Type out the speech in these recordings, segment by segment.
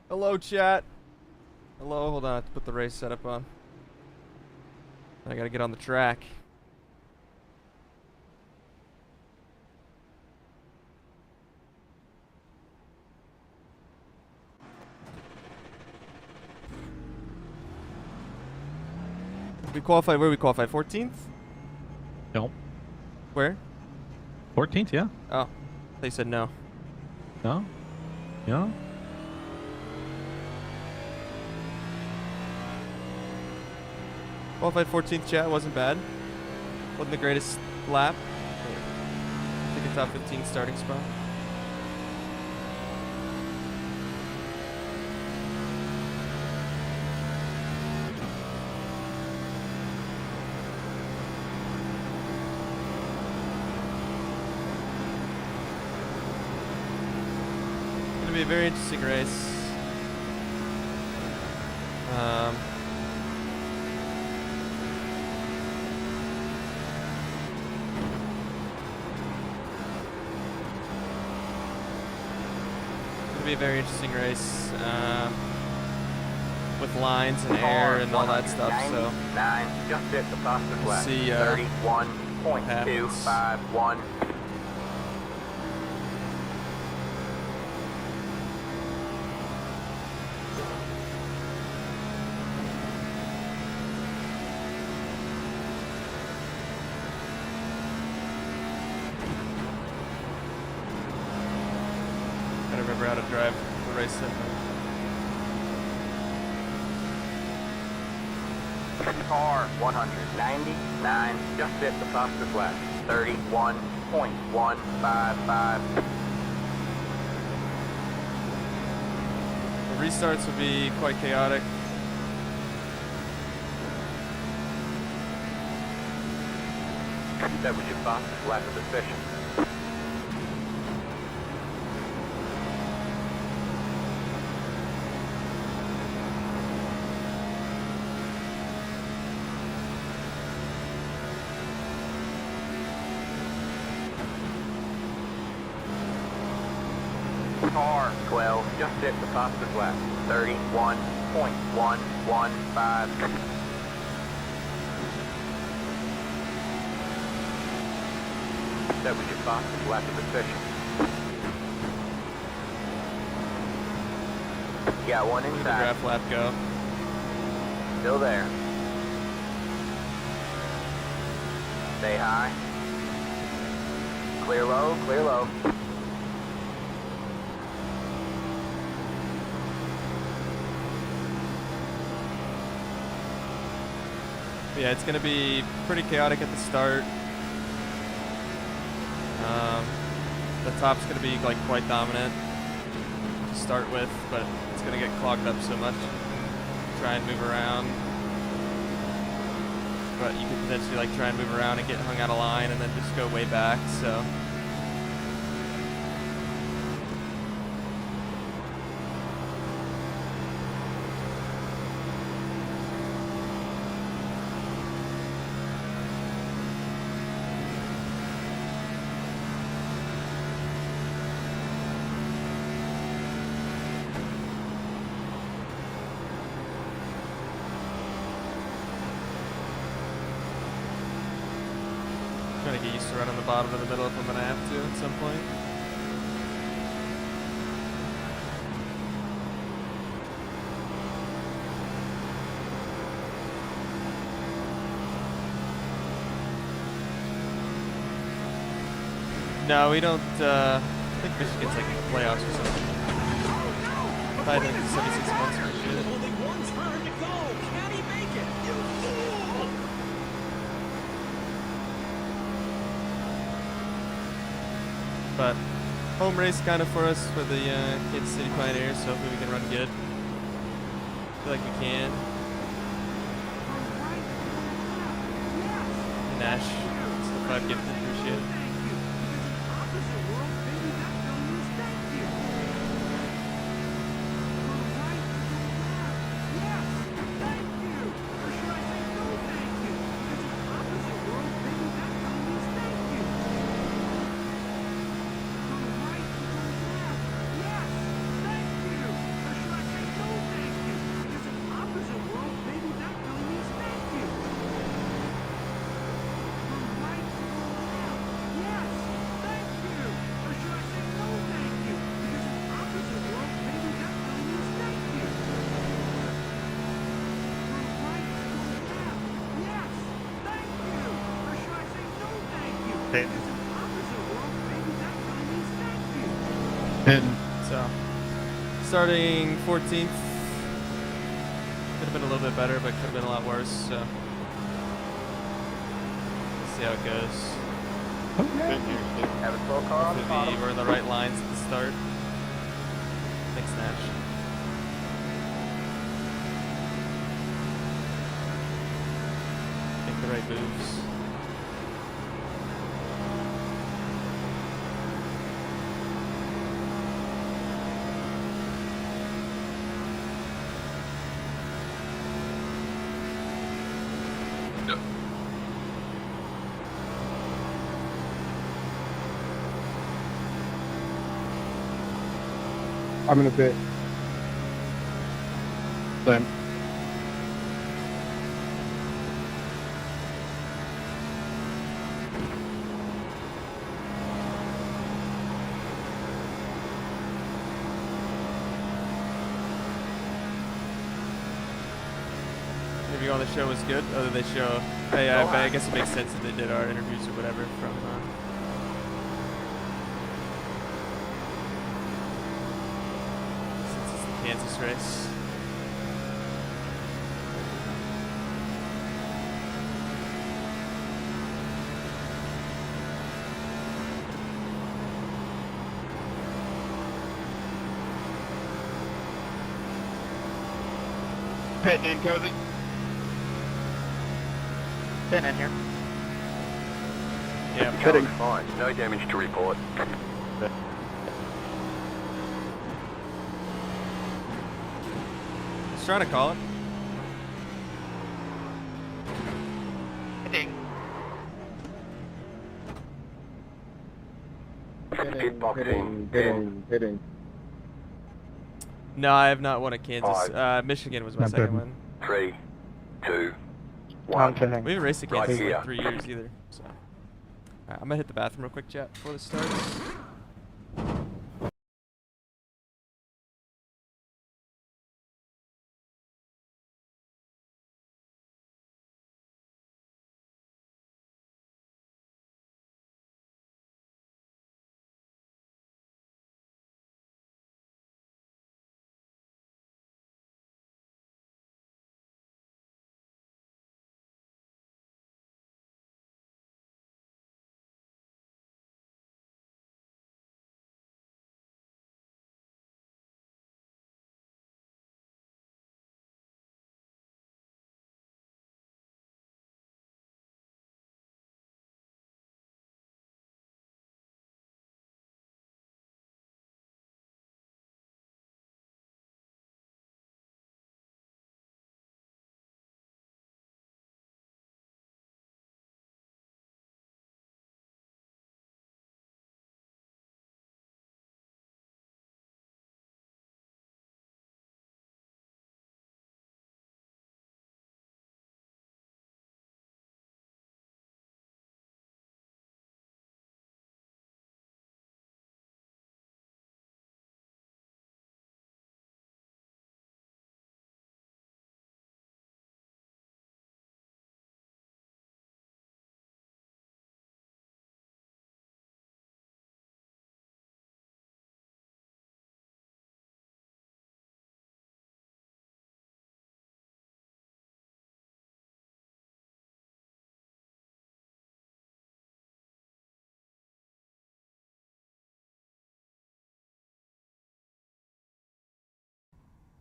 Hello, chat. Hello, hold on. I have to put the race setup on. I gotta get on the track. We qualified. Where we qualified? 14th? No. Where? 14th, yeah. Oh, they said no. No? Yeah. Qualified 14th, chat. Wasn't bad. Wasn't the greatest lap. I think a top 15 starting spot. Be a very interesting race. It'll be a very interesting race with lines and air and all that stuff. So just hit the fastest lap. See 31.251. Remember how to drive the race sim. Car 199 just hit the fastest lap. 31.155. The restarts will be quite chaotic. That was your fastest lap of the session. Car 12 just hit the fastest lap. 31.115. That was your fastest lap of the session. Got one Where did the inside. graph lap go? Still there. Stay high. Clear low, clear low. Yeah, it's gonna be pretty chaotic at the start. The top's gonna be like quite dominant to start with, but it's gonna get clogged up so much. Try and move around, but you could potentially like try and move around and get hung out of line and then just go way back. So. Trying to get used to running the bottom of the middle if I'm gonna have to at some point. No, we don't. I think Michigan's like playoffs or something. I think 76 months or shit. Only one turn to go. Can he make it? You fool! But home race kind of for us for the Kansas City Pioneers, so hopefully we can run good. Feel like we can. Nash, so 5 gifted, appreciate it. And So, starting 14th. Could have been a little bit better, but could have been a lot worse. So, see how it goes. Have a slow car on the Hopefully bottom. we're in the right lines at the start. Thanks, Nash. Make the right moves. I'm in a bit. then Interview on the show was good. Oh, did they show? Hey, I guess it makes sense that they did our interviews or whatever from. Since it's the Kansas race. Pit in, Cozy. Pit in here. Yeah. Pitting fine. No damage to report. Just trying to call it. Pitting. Hitting. No, I have not won at Kansas. Michigan was my Not second bad. one. 3, 2, I'm 1. pitting. We haven't raced at Right Kansas in here. like 3 years either. So, I'm gonna hit the bathroom real quick, chat, before this starts.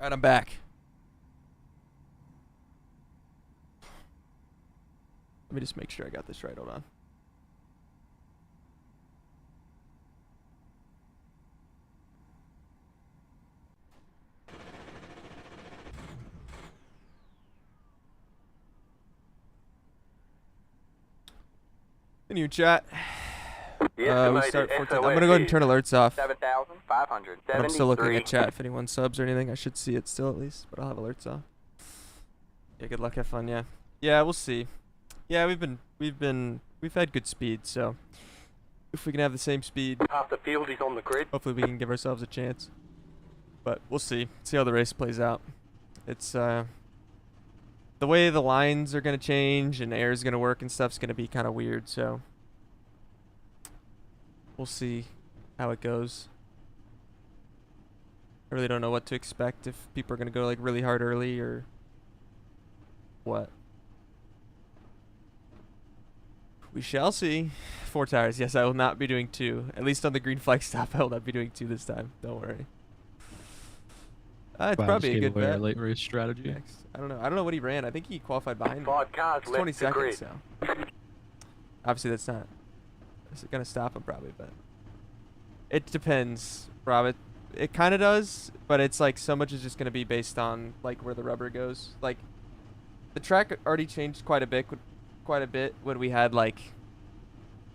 Alright, I'm back. Let me just make sure I got this right. Hold on. Continue, chat. We start 14th. I'm gonna go ahead and turn alerts off. 7,500. But I'm still looking at chat. If anyone subs or anything, I should see it still at least. But I'll have alerts off. Yeah, good luck. Have fun. Yeah. Yeah, we'll see. Yeah, we've had good speed. So if we can have the same speed, Half the field is on the grid. hopefully we can give ourselves a chance. But we'll see. See how the race plays out. It's the way the lines are gonna change and air is gonna work and stuff's gonna be kind of weird. So we'll see how it goes. I really don't know what to expect, if people are gonna go like really hard early or what. We shall see. 4 tires. Yes, I will not be doing 2. At least on the green flag stop, I will not be doing 2 this time. Don't worry. It's Wow, probably just a gave good away our bet. late race strategy. Next. I don't know. I don't know what he ran. I think he qualified behind me. 5 cars It's 20 left the grid. seconds, so obviously that's not gonna stop him probably, but it depends, Rob. It kind of does, but it's like so much is just gonna be based on like where the rubber goes. Like the track already changed quite a bit when we had like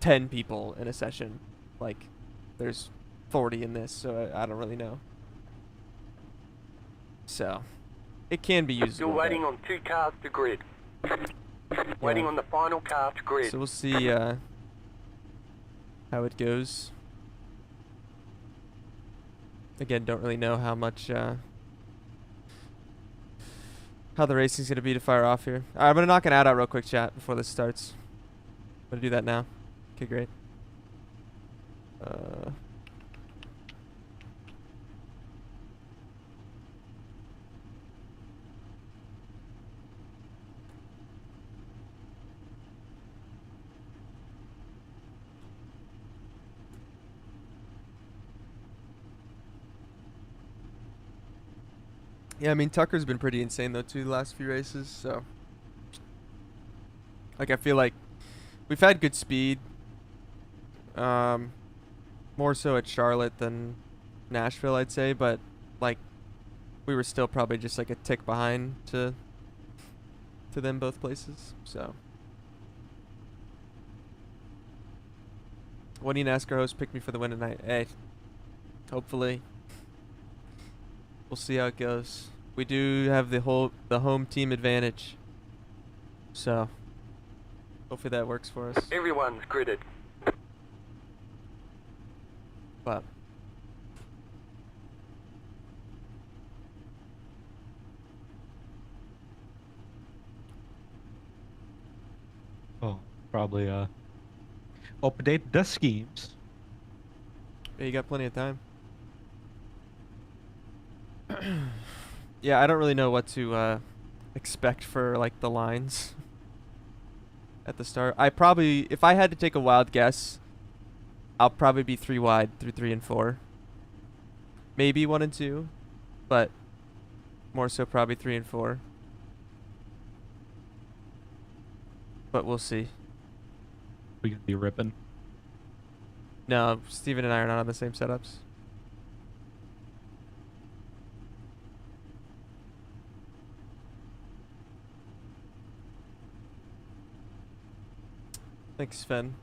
10 people in a session. Like there's 40 in this, so I don't really know. So it can be used. Still waiting on 2 cars to grid. Waiting on the final car to grid. So we'll see how it goes. Again, don't really know how much how the racing's gonna be to fire off here. Alright, I'm gonna knock an ad out real quick, chat, before this starts. I'm gonna do that now. Okay, great. Yeah, I mean, Tucker's been pretty insane, though, too, the last few races, so. Like, I feel like we've had good speed. More so at Charlotte than Nashville, I'd say, but, like, we were still probably just, like, a tick behind to them both places, so. One eNASCAR host picked me for the win tonight. Hey, hopefully. We'll see how it goes. We do have the home team advantage, so hopefully that works for us. Everyone's gridded. But Oh, probably update the schemes. yeah, you got plenty of time. Yeah, I don't really know what to expect for like the lines at the start. I probably, if I had to take a wild guess, I'll probably be 3 wide through 3 and 4. Maybe 1 and 2, but more so probably 3 and 4. But we'll see. We could be ripping. No, Steven and I are not on the same setups. Thanks, Sven.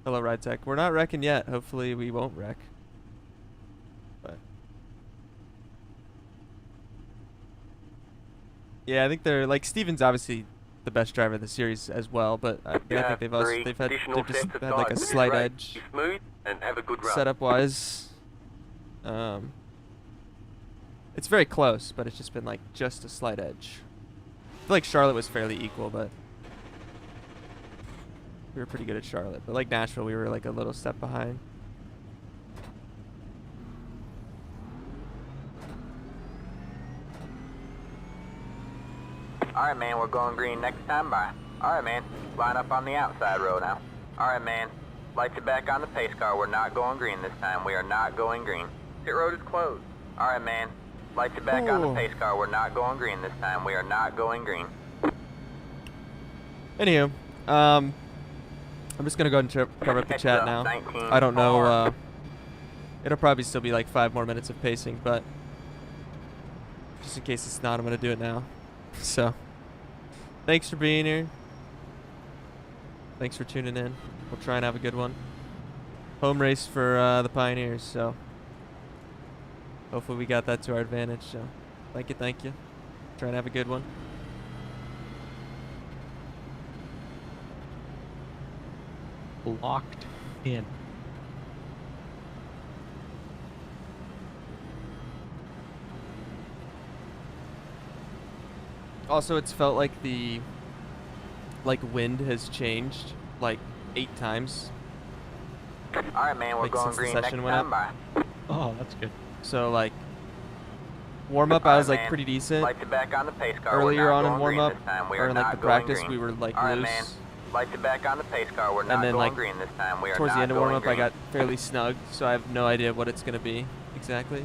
Hello, Ride Tech. We're not wrecking yet. Hopefully we won't wreck. But yeah, I think they're like Steven's obviously the best driver of the series as well, but I think they've just had like a slight edge Be smooth and have a good run. setup wise. It's very close, but it's just been like just a slight edge. I feel like Charlotte was fairly equal, but we were pretty good at Charlotte. But like Nashville, we were like a little step behind. Alright, man, we're going green next time by. Alright, man, line up on the outside row now. Alright, man, lights are back on the pace car. We're not going green this time. We are not going green. Pit road is closed. Alright, man, lights are back on the pace car. We're not going green this time. We are not going green. Anywho, I'm just gonna go ahead and cover up the chat now. I don't know. It'll probably still be like 5 more minutes of pacing, but just in case it's not, I'm gonna do it now. So, thanks for being here. Thanks for tuning in. We'll try and have a good one. Home race for the Pioneers, so hopefully we got that to our advantage. So, thank you. Try and have a good one. Locked in. Also, it's felt like the wind has changed. Like 8 times. Alright, man, we're Like, going since the green next session went time by. Oh, that's good. So like warm up, I was like man. pretty decent. Lights are back on the pace car. Earlier we're on not in going warm green up, this time. We or are in like not the going practice, green. we were like Alright, loose. man. Lights are back on the pace car. We're And not then, going like, green this time. We are Towards not the end of going warm up, I green. got fairly snug, so I have no idea what it's gonna be exactly.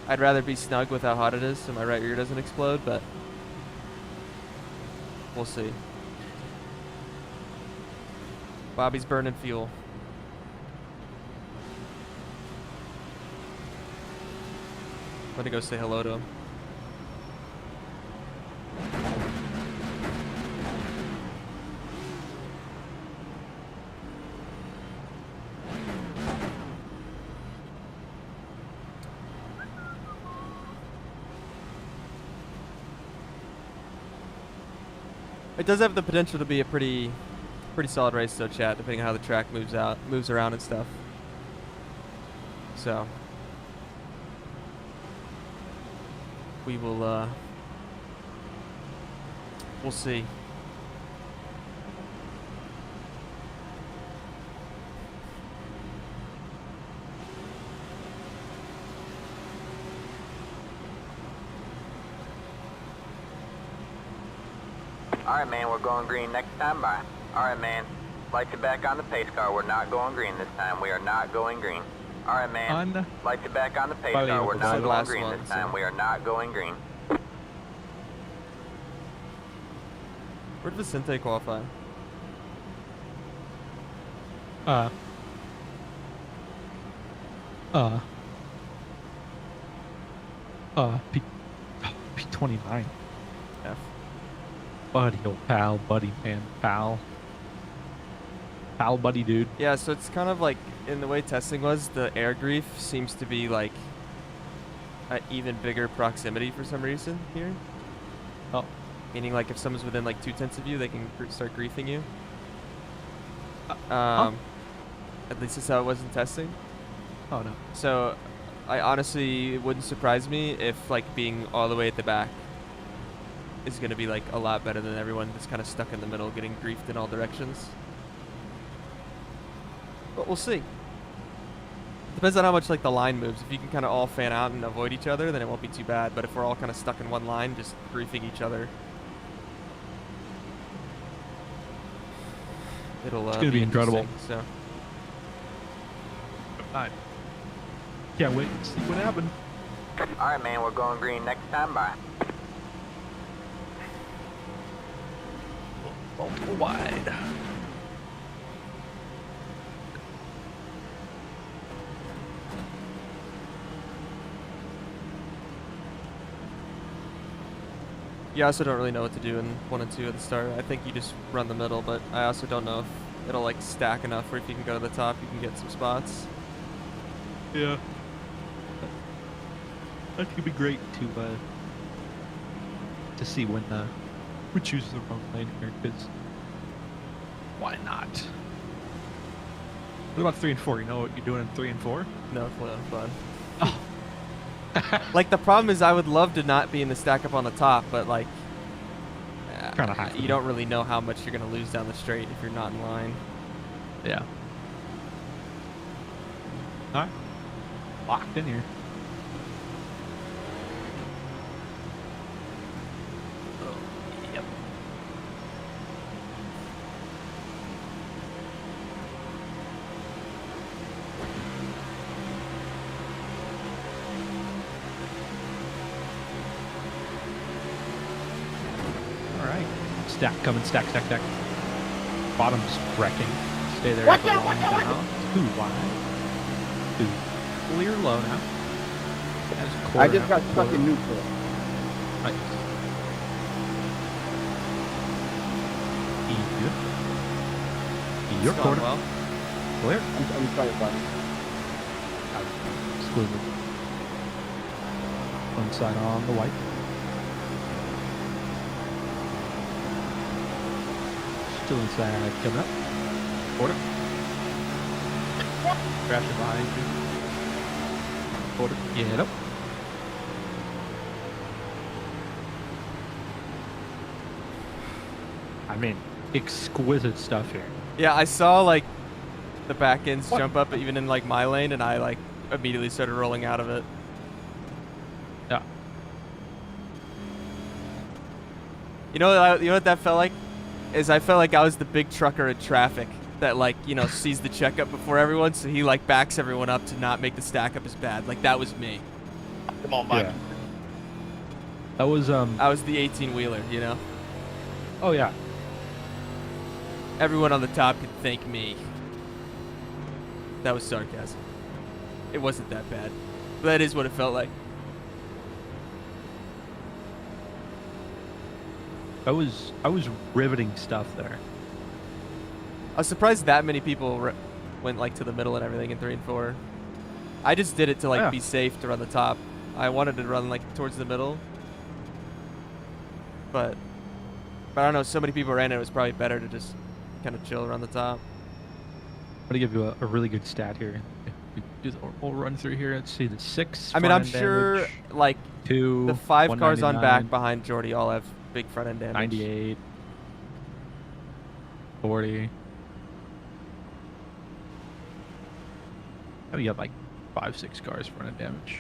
I'd rather be snug with how hot it is, so my right rear doesn't explode, but we'll see. Bobby's burning fuel. I'm gonna go say hello to him. It does have the potential to be a pretty solid race, though, chat, depending on how the track moves around and stuff. So we will we'll see. Alright, man, we're going green next time by. Alright, man. Lights are back on the pace car. We're not going green this time. We are not going green. Alright, man. Lights are back on the pace car. We're It's not the going last green one, this time. so. We are not going green. Where did Vicente qualify? P29. F. Buddy, old pal, buddy, man, pal. Pal, buddy, dude. Yeah, so it's kind of like, in the way testing was, the air grief seems to be like an even bigger proximity for some reason here. Oh. Meaning like if someone's within like 2/10 of you, they can start griefing you. Huh? At least that's how it was in testing. Oh, no. So I honestly, it wouldn't surprise me if like being all the way at the back is going to be like a lot better than everyone that's kind of stuck in the middle getting griefed in all directions. But we'll see. Depends on how much like the line moves. If you can kind of all fan out and avoid each other, then it won't be too bad. But if we're all kind of stuck in one line, just griefing each other, it'll It's gonna be incredible. So I can't wait to see what happened. Alright, man, we're going green next time by. Multiple wide. yeah, I also don't really know what to do in 1 and 2 at the start. I think you just run the middle, but I also don't know if it'll like stack enough where if you can go to the top, you can get some spots. Yeah. I think it'd be great to see when we choose the wrong lane here, because why not? What about 3 and 4? You know what you're doing in 3 and 4? No, it's not fun. Oh. Like the problem is I would love to not be in the stack up on the top, but like Kinda have to you be. don't really know how much you're gonna lose down the straight if you're not in line. Yeah. All right. Locked in here. Yep. All right. Stack coming. Stack. Bottom's wrecking. Stay there. Watch out! Now. 2 wide. 2. Clear low now. I just got stuck in neutral. Right. Good. Your It's gone quarter. well. Clear. I'm sorry, buddy. Squiggle. One side on the white. Still inside. Coming up. Quarter. Crashing behind you. Quarter. Get up. I mean, exquisite stuff here. Yeah, I saw like the back ends What? jump up even in like my lane, and I like immediately started rolling out of it. Yeah. You know what that felt like? Is I felt like I was the big trucker in traffic that like, you know, sees the checkup before everyone, so he like backs everyone up to not make the stack up as bad. Like that was me. Come on, Mike. Yeah. That was I was the 18-wheeler, you know? Oh yeah. Everyone on the top could thank me. That was sarcasm. It wasn't that bad. But that is what it felt like. I was riveting stuff there. I was surprised that many people went like to the middle and everything in 3 and 4. I just did it to like Yeah. be safe to run the top. I wanted to run like towards the middle. But I don't know, so many people ran it, it was probably better to just kind of chill around the top. I'm gonna give you a really good stat here. If we do the whole run through here. Let's see the 6. I mean, I'm front end sure damage, like 2. the 5 cars on 199, back behind Jordy all have big front end damage. 98. 40. Oh, you got like 5-6 cars front end damage.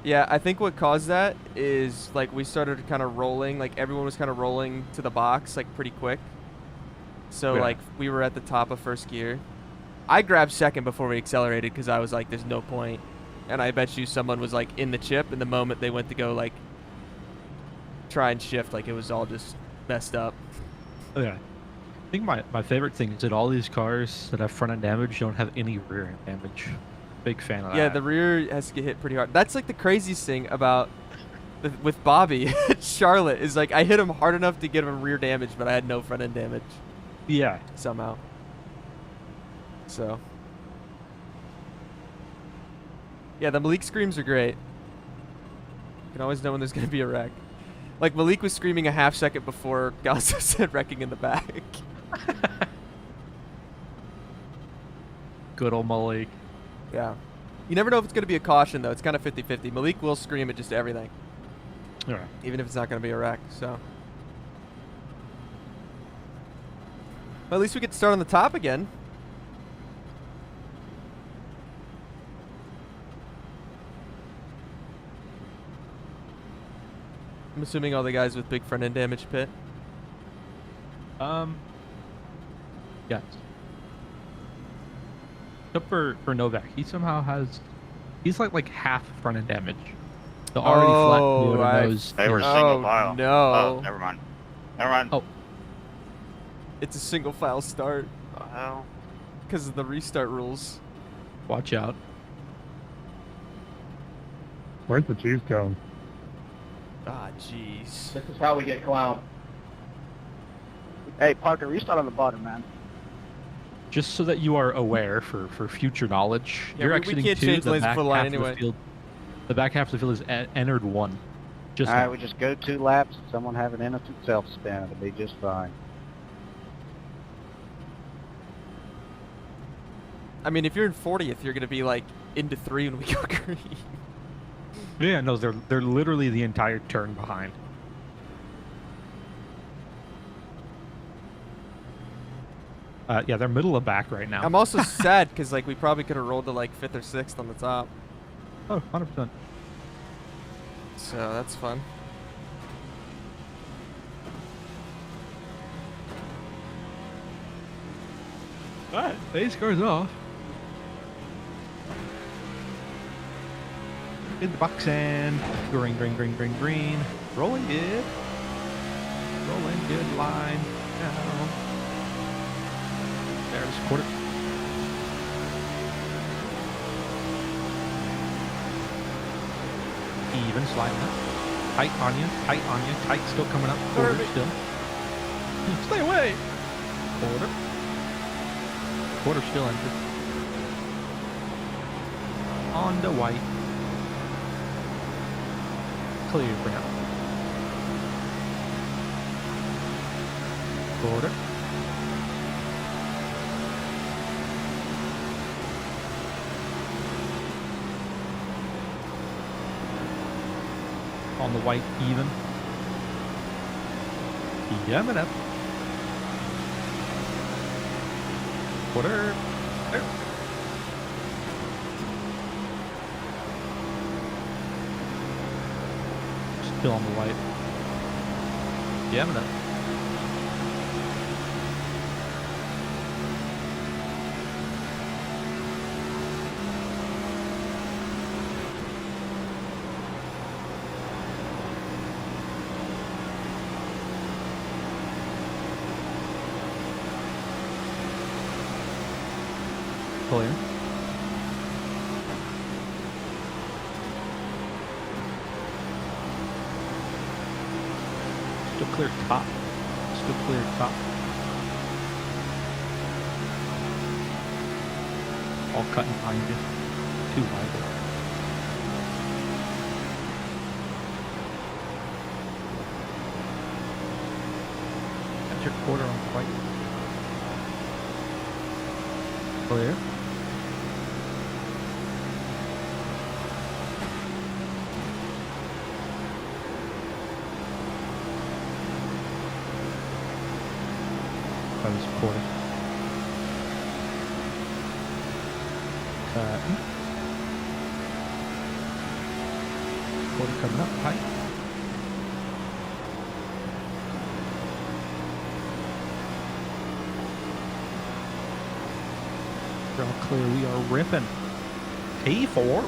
Yeah, I think what caused that is like we started kind of rolling, like everyone was kind of rolling to the box like pretty quick. So Yeah. like we were at the top of first gear. I grabbed second before we accelerated because I was like, there's no point. And I bet you someone was like in the chip, and the moment they went to go like try and shift, like it was all just messed up. Oh yeah. I think my favorite thing is that all these cars that have front end damage don't have any rear end damage. Big fan of that. Yeah, the rear has to get hit pretty hard. That's like the craziest thing about with Bobby at Charlotte is like I hit him hard enough to get him rear damage, but I had no front end damage Yeah. somehow. So yeah, the Malik screams are great. You can always know when there's gonna be a wreck. Like Malik was screaming a half second before Gasso said wrecking in the back. Good old Malik. Yeah. You never know if it's gonna be a caution though. It's kind of 50-50. Malik will scream at just everything, All right. even if it's not gonna be a wreck. So. Well, at least we get to start on the top again. I'm assuming all the guys with big front end damage pit. Yes. Except for Novak, he somehow has, he's like half front end damage. The already flat Toyota knows. They were Oh, single file. no. Oh, never mind. Never mind. Oh. It's a single file start What the hell? because of the restart rules. Watch out. Where's the cheese cone? Ah, jeez. This is how we get clowned. Hey, Parker, restart on the bottom, man. Just so that you are aware for future knowledge, Yeah, you're we exiting can't 2, change the lanes back before the line half of anyway. the field. The back half of the field is entered 1. Just All right, now. we just go 2 laps. Someone have an innocent self-spin. It'll be just fine. I mean, if you're in 40th, you're gonna be like into 3 when we go green. Yeah, no, they're literally the entire turn behind. Yeah, they're middle of back right now. I'm also sad because like we probably could have rolled to like 5th or 6th on the top. Oh, 100%. So that's fun. Alright, base car's off. In the box and green. Rolling good. Rolling good line. Down. There's quarter. Even sliding up. Tight on you. Tight still coming up. Quarter Perfect. still. Stay away. Quarter still entered. On the white. Clear for now. Quarter. On the white, even. Coming up. Quarter. There. Still on the white. Yeah, I'm enough. Clear. Still clear top. Still clear top. All cutting behind you. Too wide. That's your quarter on white. Clear. Quarter. Quarter coming up, tight. We're all clear, we are ripping. P4.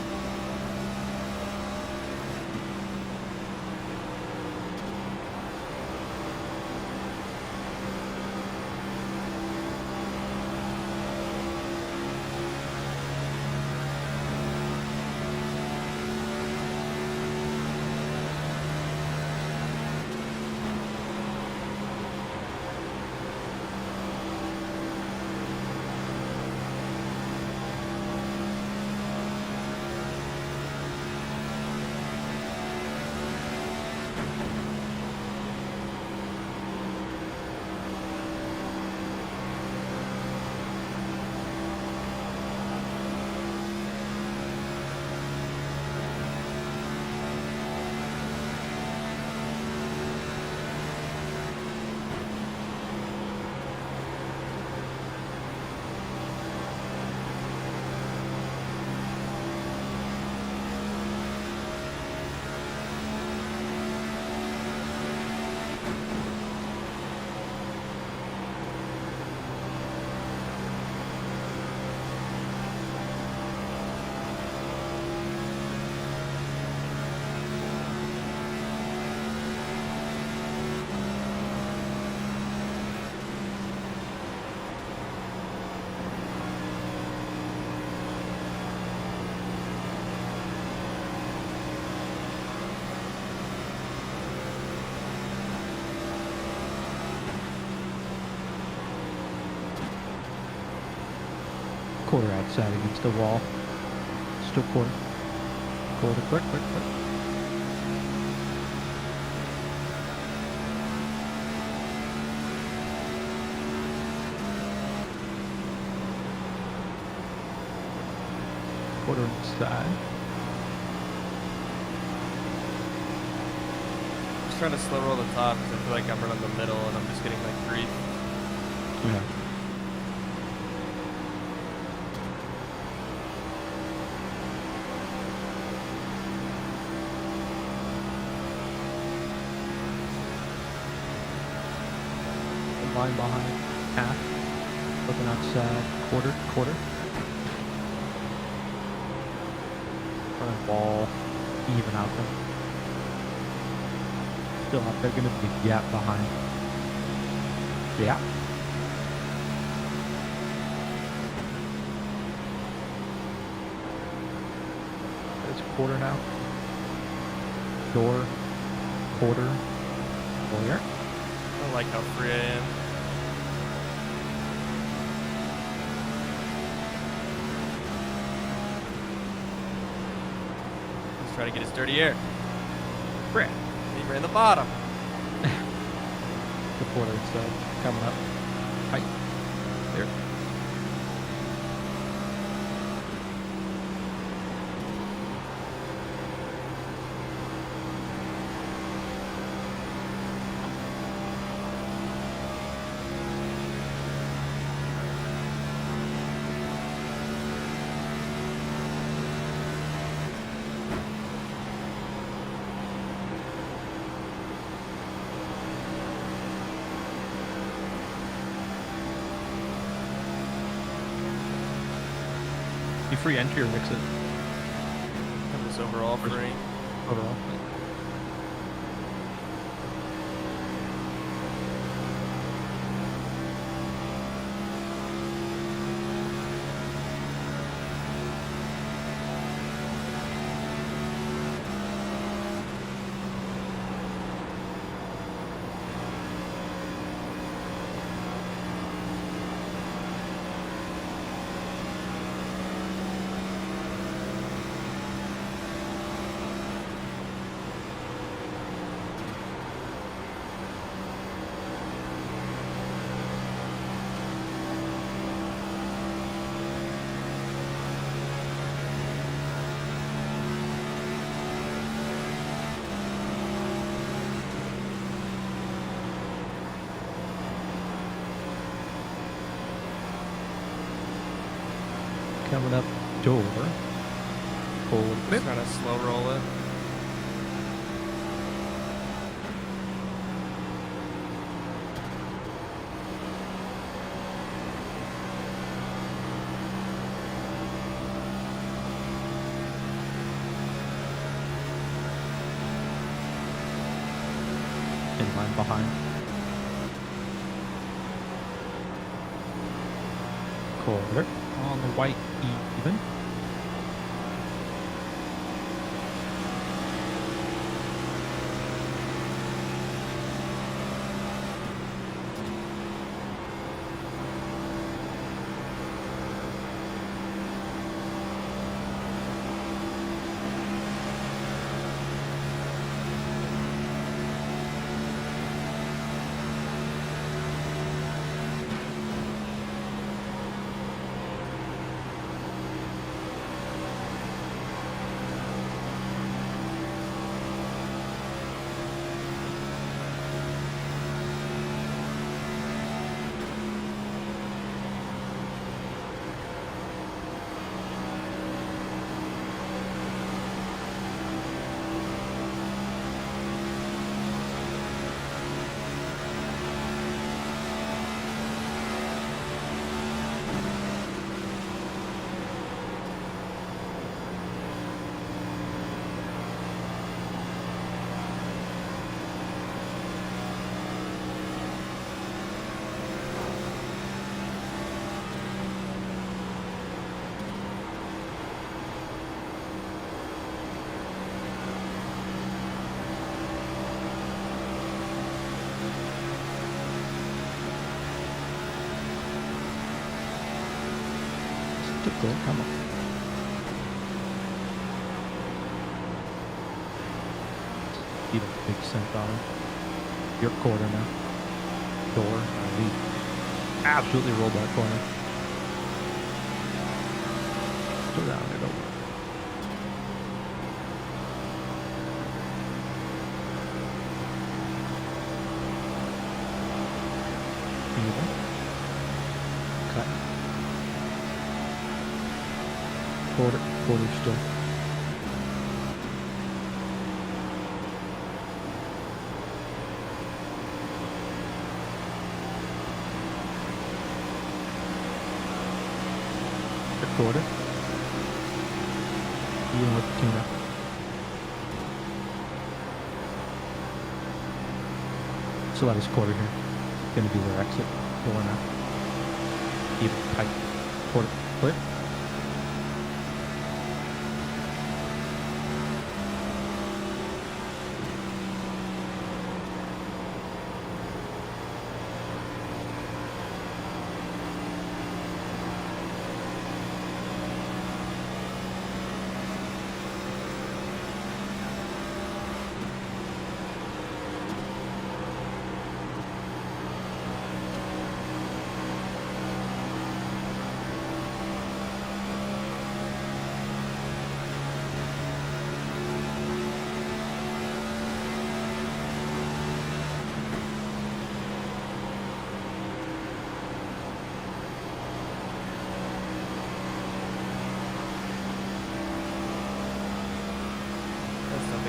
Quarter outside against the wall. Still quarter. Quarter, quick. Quarter inside. Just trying to slow roll the top because I feel like I'm running the middle and I'm just getting like grief. Yeah. Line behind, half, looking outside, quarter, running ball, even out there, still out there, gonna be a gap behind, yeah, it's quarter now, door, quarter, clear. I like how free I am. Let's try to get his dirty air. Brad. He ran the bottom. The quarter inside, coming up, height, there. free entry or mix it? That was overall free. Overall. Coming up door. Forward flip. Trying to slow roll it. In line behind. Quarter. On the white even. Good, come on. Even big cent on him. Your quarter now. Door. Lead. Absolutely rolled that corner. Go down it over. Even. Cut. Quarter still. The quarter. Even with the tuna. So that is quarter here. Gonna be their exit. Door now. Even tight. Quarter. Clear.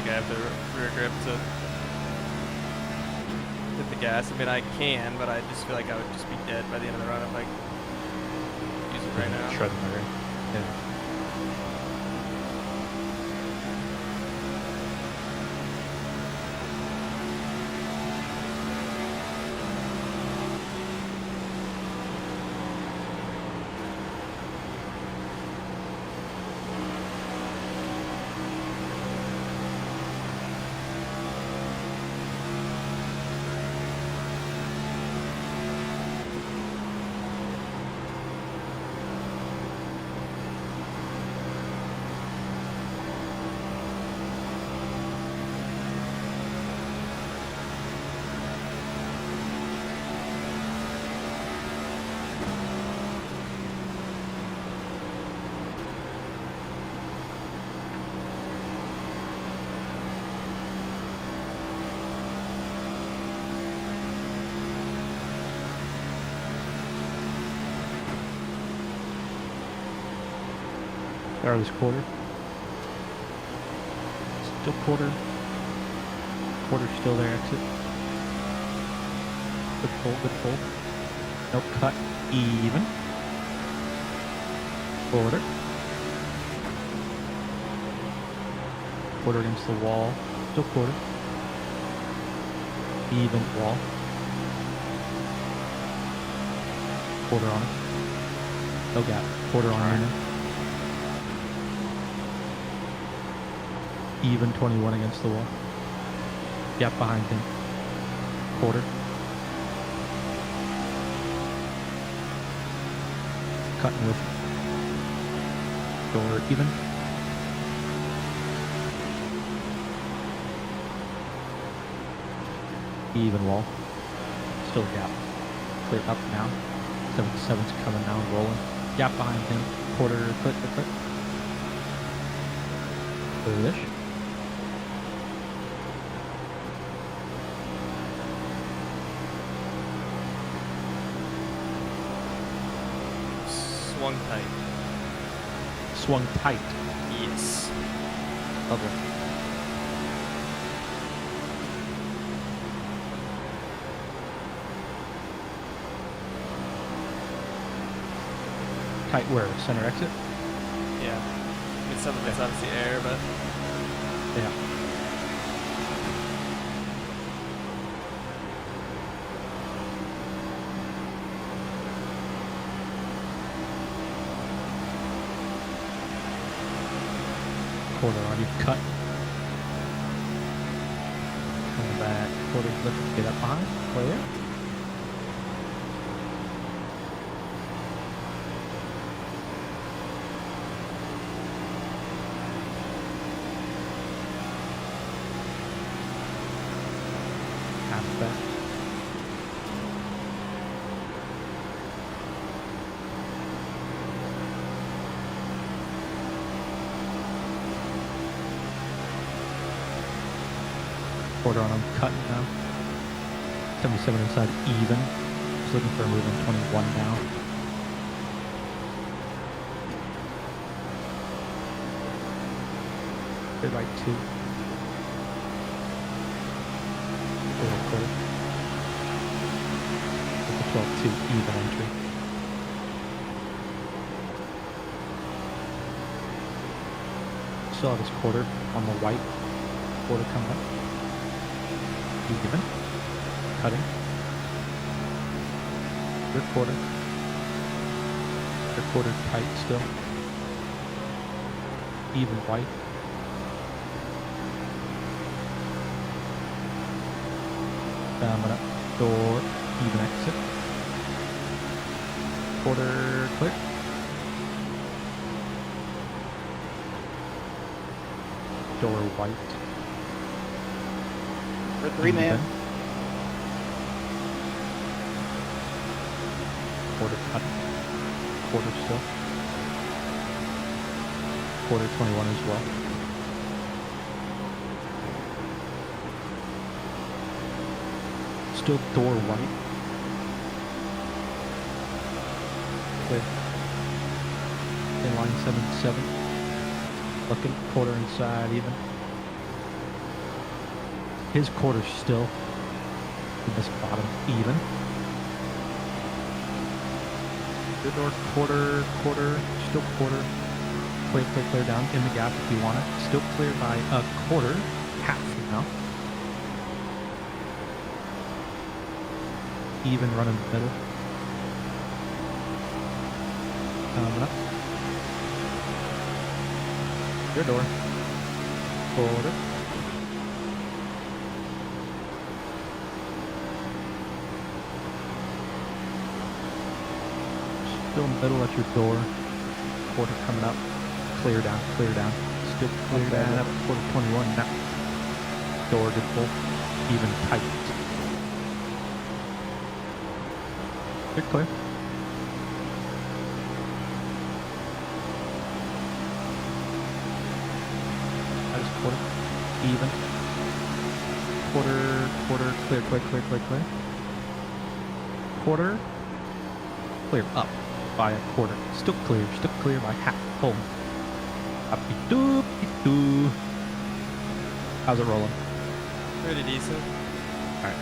I have the rear grip to hit the gas. I mean, I can, but I just feel like I would just be dead by the end of the run if I use it right now. Shredding the rear. Yeah. Start of this quarter. Still quarter. Quarter still there, exit. Good pull, good pull. No cut, even. Quarter. Quarter against the wall. Still quarter. Even wall. Quarter on it. No gap. Quarter on it. Even 21 against the wall. Gap behind him. Quarter. Cutting with door even. Even wall. Still gap. Clear up now. 77's coming now, rolling. Gap behind him. Quarter, click. Foolish. Swung tight. Swung tight. Yes. Lovely. Tight where? Center exit? Yeah. I mean, some of it's obviously air, but Yeah. Quarter on you, cut. Coming back, quarter lift, get up behind, clear. Half back. Quarter on him, cut now. 77 inside, even. Just looking for a move on 21 now. Good right 2. Quarter. With the 12-2, even entry. Saw this quarter on the white. Quarter coming up. Even. Cutting. Third quarter. Third quarter tight still. Even white. Coming up. Door. Even exit. Quarter clear. Door white. For 3 man. Quarter cut. Quarter still. Quarter 21 as well. Still door white. Clear. Inline 77. Looking quarter inside even. His quarter still. In this bottom even. Good door quarter, still quarter. Clear down in the gap if you want it. Still clear by a quarter, half now. Even running better. Coming up. Your door. Quarter. Still middle at your door. Quarter coming up. Clear down. Still clear down up. Quarter 21 now. Door good pull. Even tight. Good clear. That is quarter. Even. Quarter, clear. Quarter. Clear up by a quarter. Still clear by half. Pull. Up-de-doo. How's it rolling? Pretty decent. All right.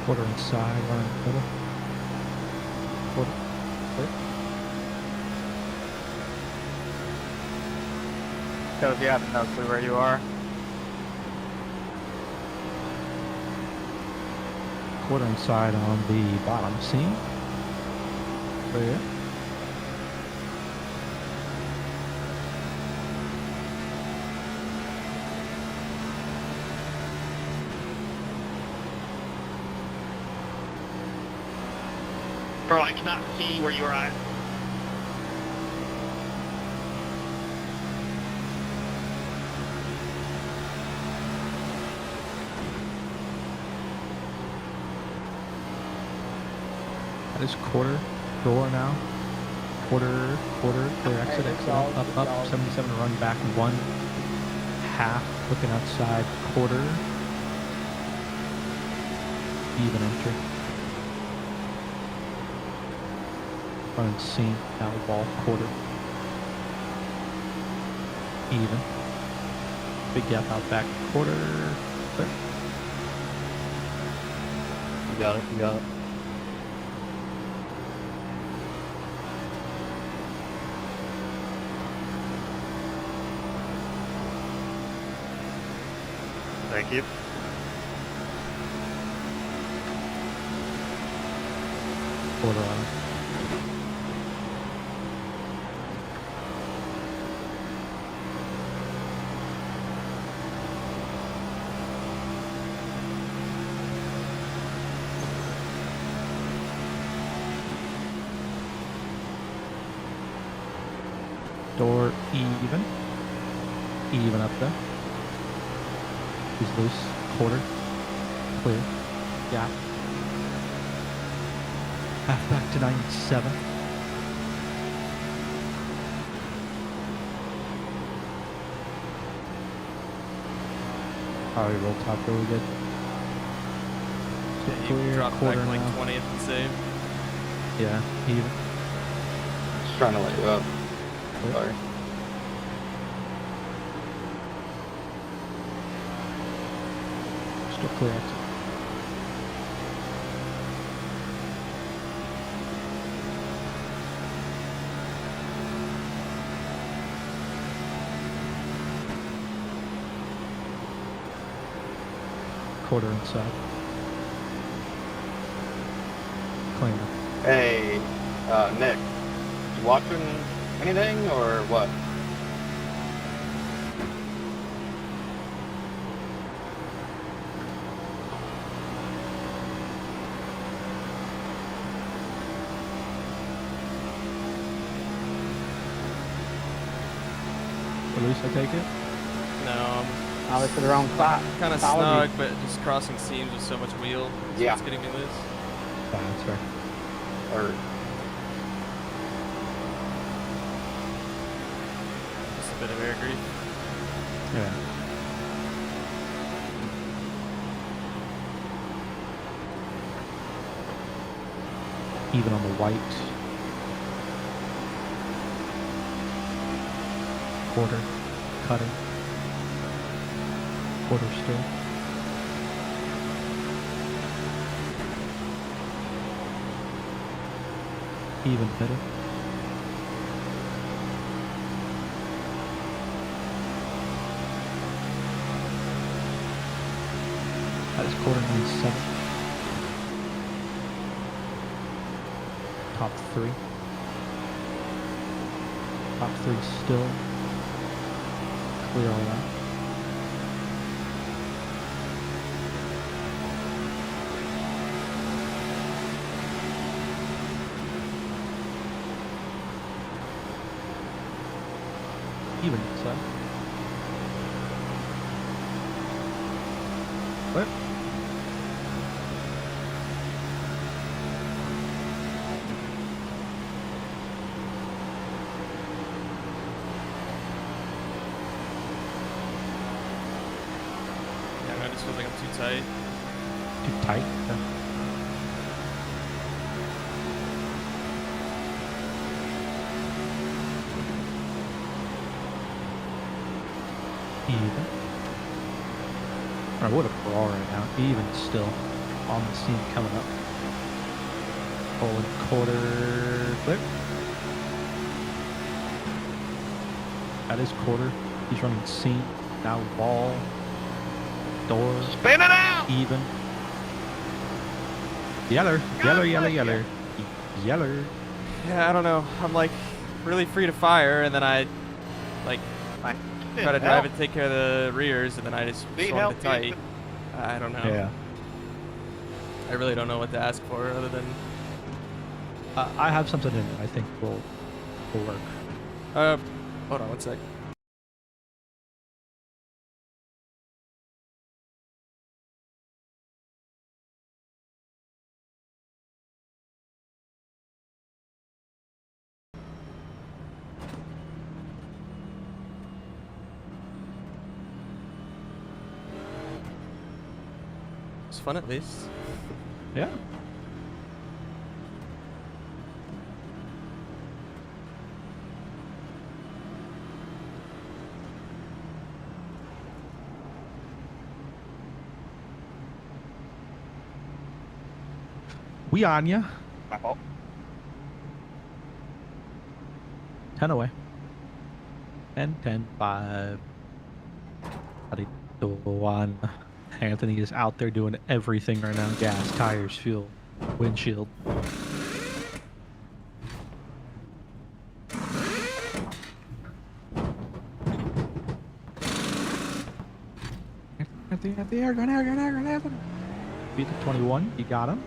Quarter inside, one in the middle. Quarter. Clear. So if you have no clue where you are, Quarter inside on the bottom seam. Clear. bro, I cannot see where you are at. That is quarter door now. Quarter, clear, exit, up, 77 to run back, 1/2, looking outside, quarter, even entry. Running seam, now ball, quarter, even. Big gap out back, quarter, clear. You got it, you got it. Thank you. Quarter on. Door even. Even up there. He's loose. Quarter. Clear. Gap. Half back to 97. Probably roll top really good. Yeah, you Clear, dropped back quarter like now. 20th and save. Yeah, even. Just trying to let you up. Clear. Sorry. Still clear exit. Quarter inside. Clean up. Hey, Nick, you watching anything or what? Release, I take it? No, Now they're to the wrong spot. kind of Apologies. snug, but just crossing seams with so much wheel. Yeah. It's getting me loose. Yeah, that's fair. Or Just a bit of air grief. Yeah. Even on the white. Quarter. Cutting. Quarter still. Even better. That is quarter 97. Top 3. Top 3 still. Clear all that. Even so. What? Yeah, I just feel like I'm too tight. Too tight? Even. Alright, what a brawl right now. Even still on the scene coming up. Pulling quarter clip. That is quarter. He's running scene. Now ball. Door. Spin it out! Even. Yeller. Yeller, yeller, yeller. Yeller. Yeah, I don't know. I'm like really free to fire, and then I like try to drive and take care of the rears, and then I just Be swung it healthy. tight. I don't know. Yeah. I really don't know what to ask for other than I have something in I think will work. hold on one sec. It's fun at least. Yeah. We on ya. My fault. 10 away. 10, 10, 5. One. Anthony is out there doing everything right now. Gas, tires, fuel, windshield. Anthony. Beat the 21. You got him.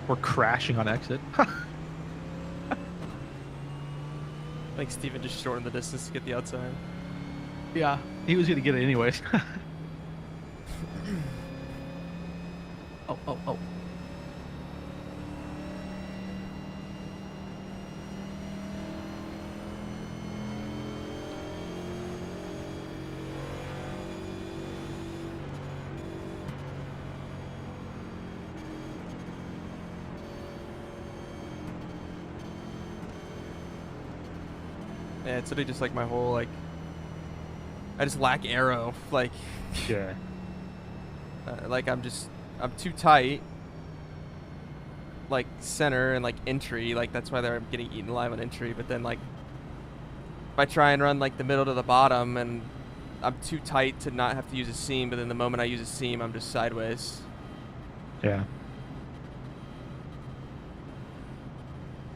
We're crashing on exit. I think Steven just shortened the distance to get the outside. Yeah, he was gonna get it anyways. Oh. Yeah, it's literally just like my whole like. I just lack aero. Like, Yeah. like I'm too tight. Like center and like entry, like that's why they're getting eaten alive on entry. But then like, if I try and run like the middle to the bottom, and I'm too tight to not have to use a seam. But then the moment I use a seam, I'm just sideways. Yeah.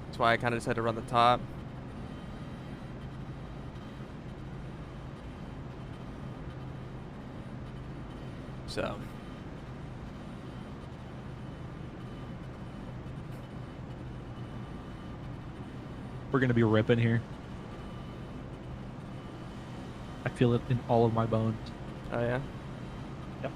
That's why I kind of just had to run the top. So. We're gonna be ripping here. I feel it in all of my bones. Oh yeah. Yep.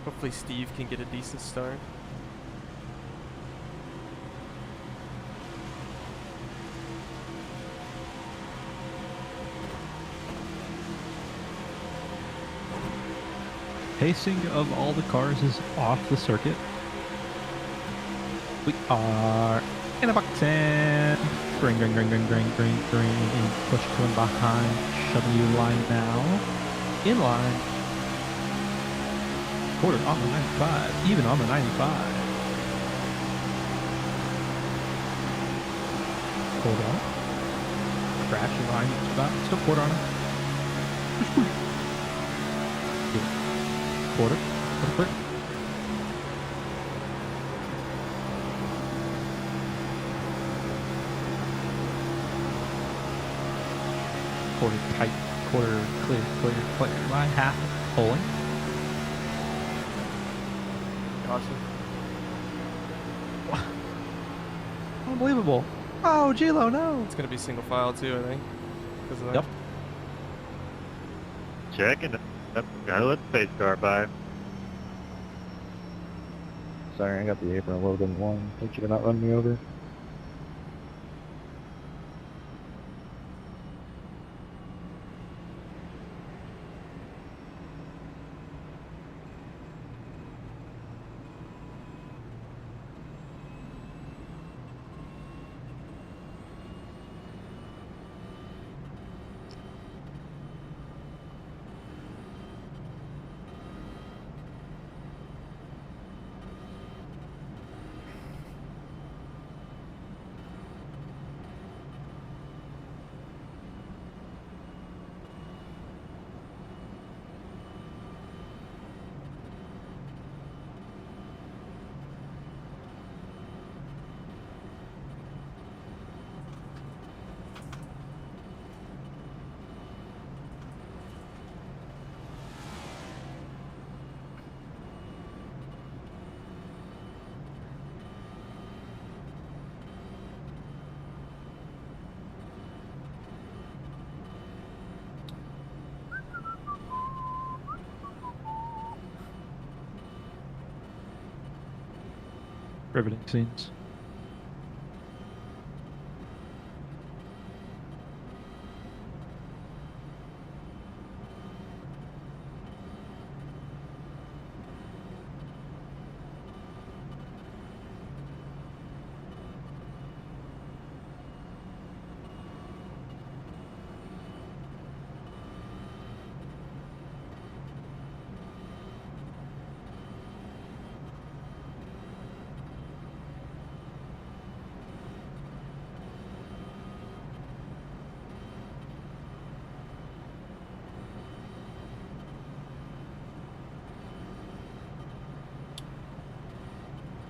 Hopefully Steve can get a decent start. Pacing of all the cars is off the circuit. We are in a box and green. And push coming behind. W line now. In line. Quarter on the 95. Even on the 95. Quarter on. Crash in line. Still quarter on. Quarter. Quarter. Quarter tight. Quarter clear. Clear. Line half. Pulling. Caution. Unbelievable. Oh, G-Lo, no. It's gonna be single file too, I think. Because of that. Yep. Checking up. Gotta let the pace car by. Sorry, I got the apron a little bit long. Thank you for not running me over. Riveting scenes.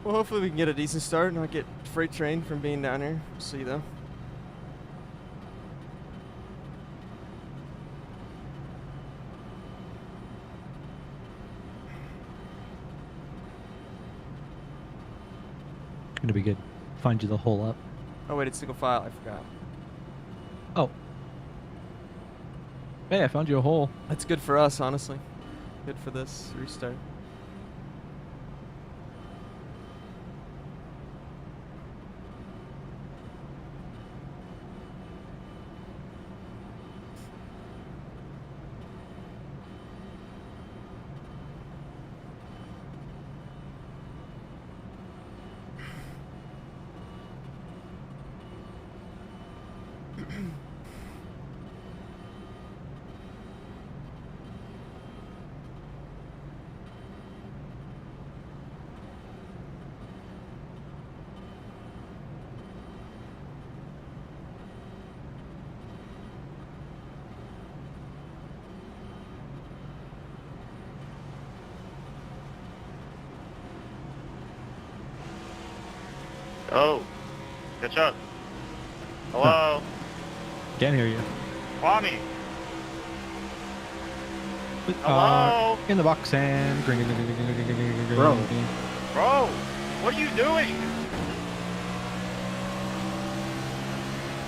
Well, hopefully we can get a decent start and not get freight trained from being down here. We'll see though. Gonna be good. Find you the hole up. Oh wait, it's single file. I forgot. Oh. Hey, I found you a hole. That's good for us, honestly. Good for this restart. Oh, catch up. Hello, Can't hear you. Kwame. Hello, In the box and Bro. bro. What are you doing,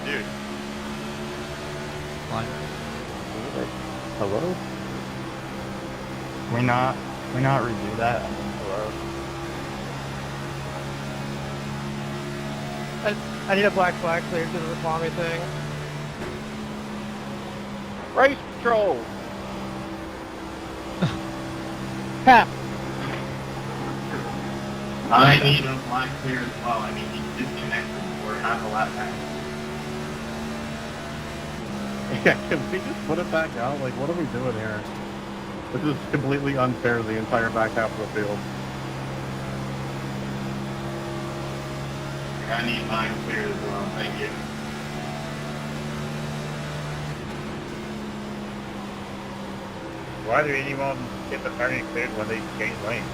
dude? Line. Hello? We not redo that. Hello. I need a black flag cleared to the Kwame thing. Race control! Cap! I need a black clear as well. I mean, he's disconnected or half a lap back. Yeah, can we just put it back out? Like, what are we doing here? This is completely unfair to the entire back half of the field. I need mine clear as well. Thank you. Why do anyone get the turning cleared when they change lanes?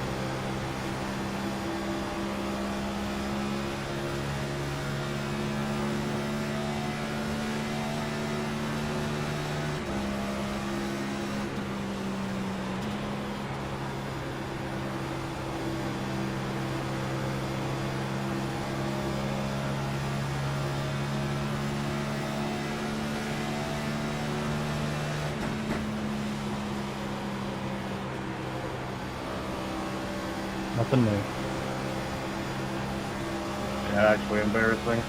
Nothing new. Yeah, actually embarrassing.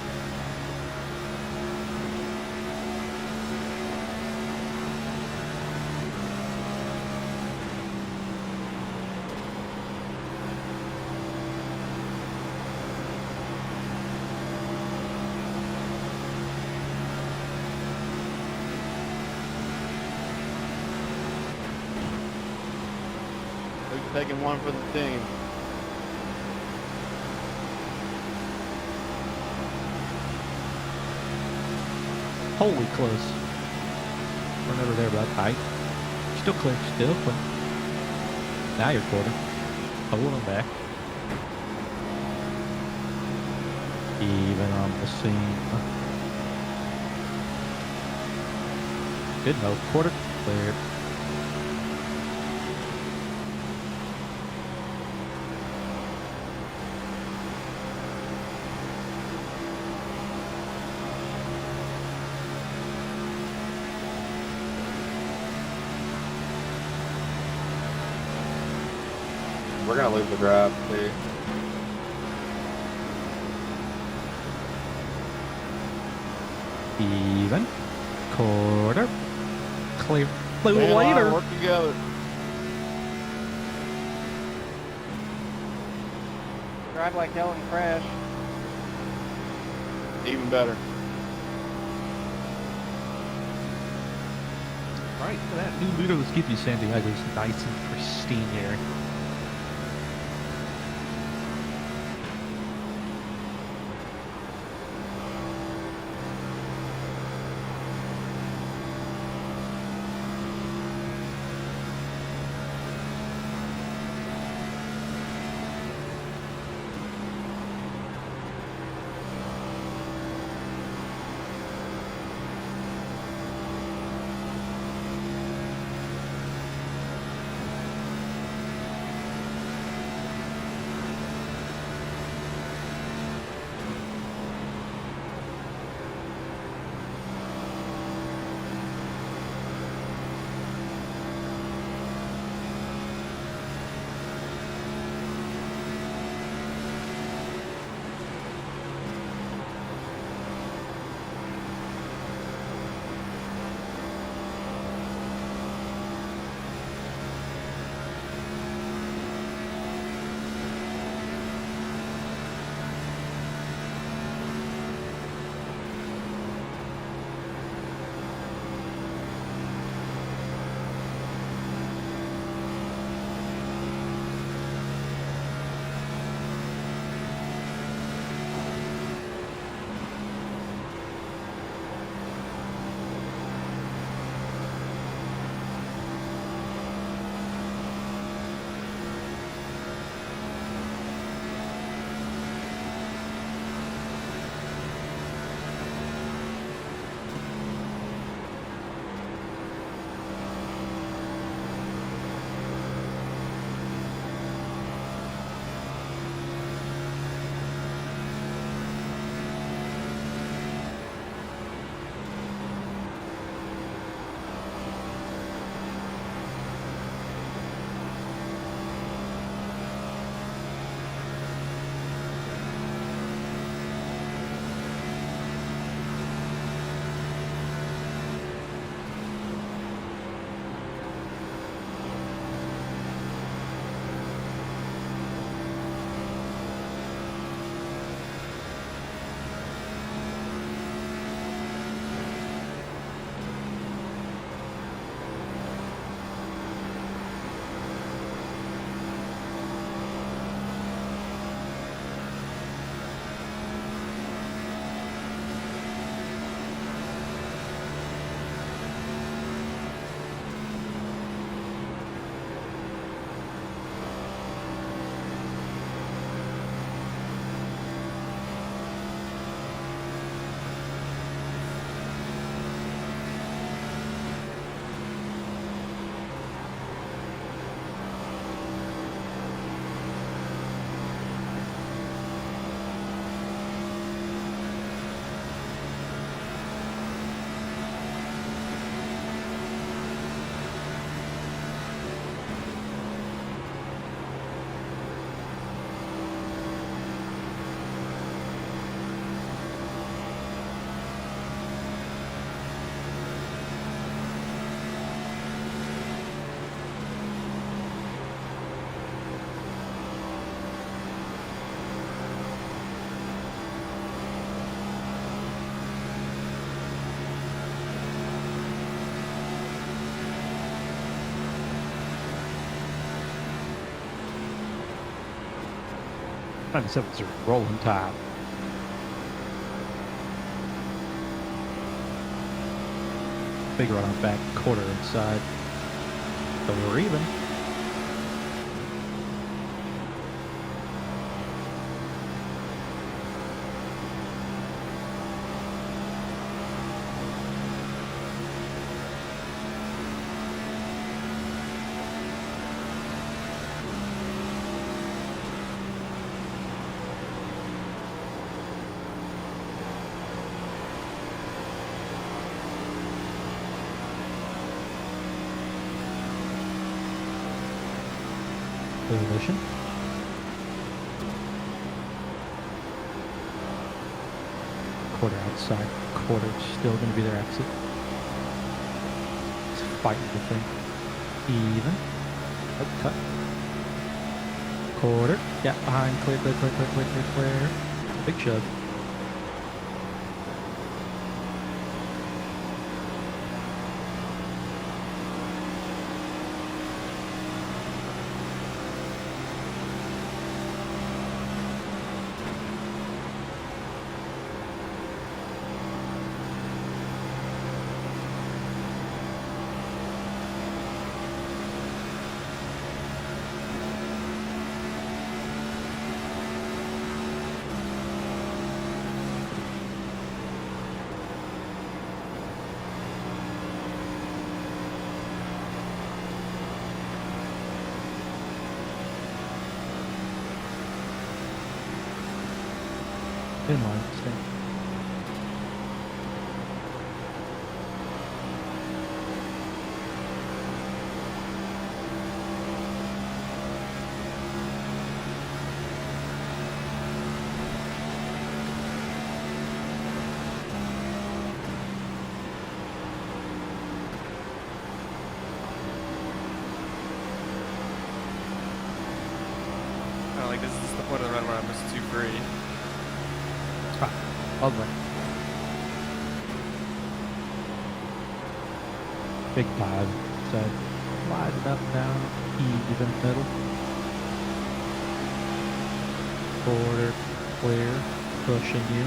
Who's taking one for the team? Holy close. Run over there, bud. Tight. Still clear. Still clear. Now you're quarter. Pulling back. Even on the seam. Good no. Quarter cleared. We're gonna lose the drive, too. Even. Quarter. Clear. Blue Stay in line, later. work together. Drive like hell and crash. Even better. Right, that new Ludo's give you San Diego's nice and pristine here. 97's a rolling time. Big run on back quarter inside. So we're even. Position. Quarter outside. Quarter still going to be their exit. It's fighting the thing. Even. Oh, cut. Quarter. Yeah, behind. Clear, clear, clear, clear, clear, clear, clear. Big shove. Inline stint. Kind of like this is the point of the run where I'm just too free. Lovely. Big dive. So slide it up, down, even middle. Quarter, clear, pushing you.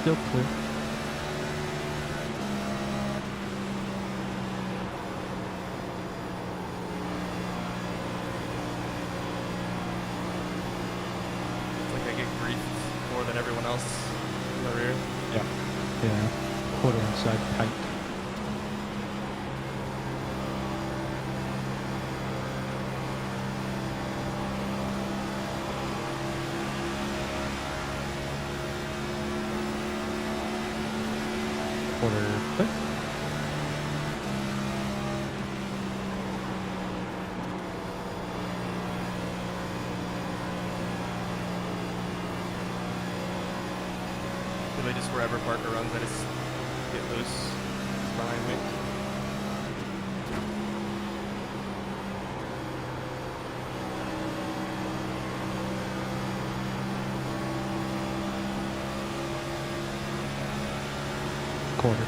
Still clear. It's like I get grief more than everyone else in the rear. Yeah. Quarter inside tight. Quarter clear. Really just wherever Parker runs, I just get loose. It's behind me. Quarter.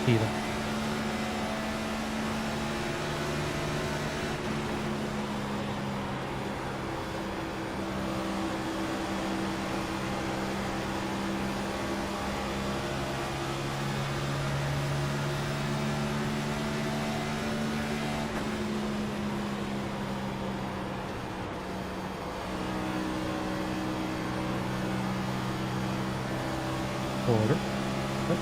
Even. Quarter. Yep.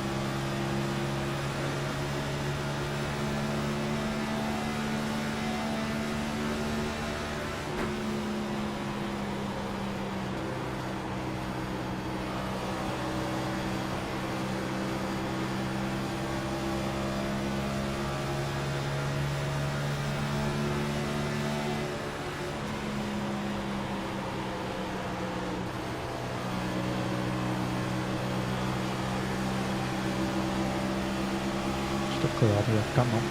Still clear out here. Come on.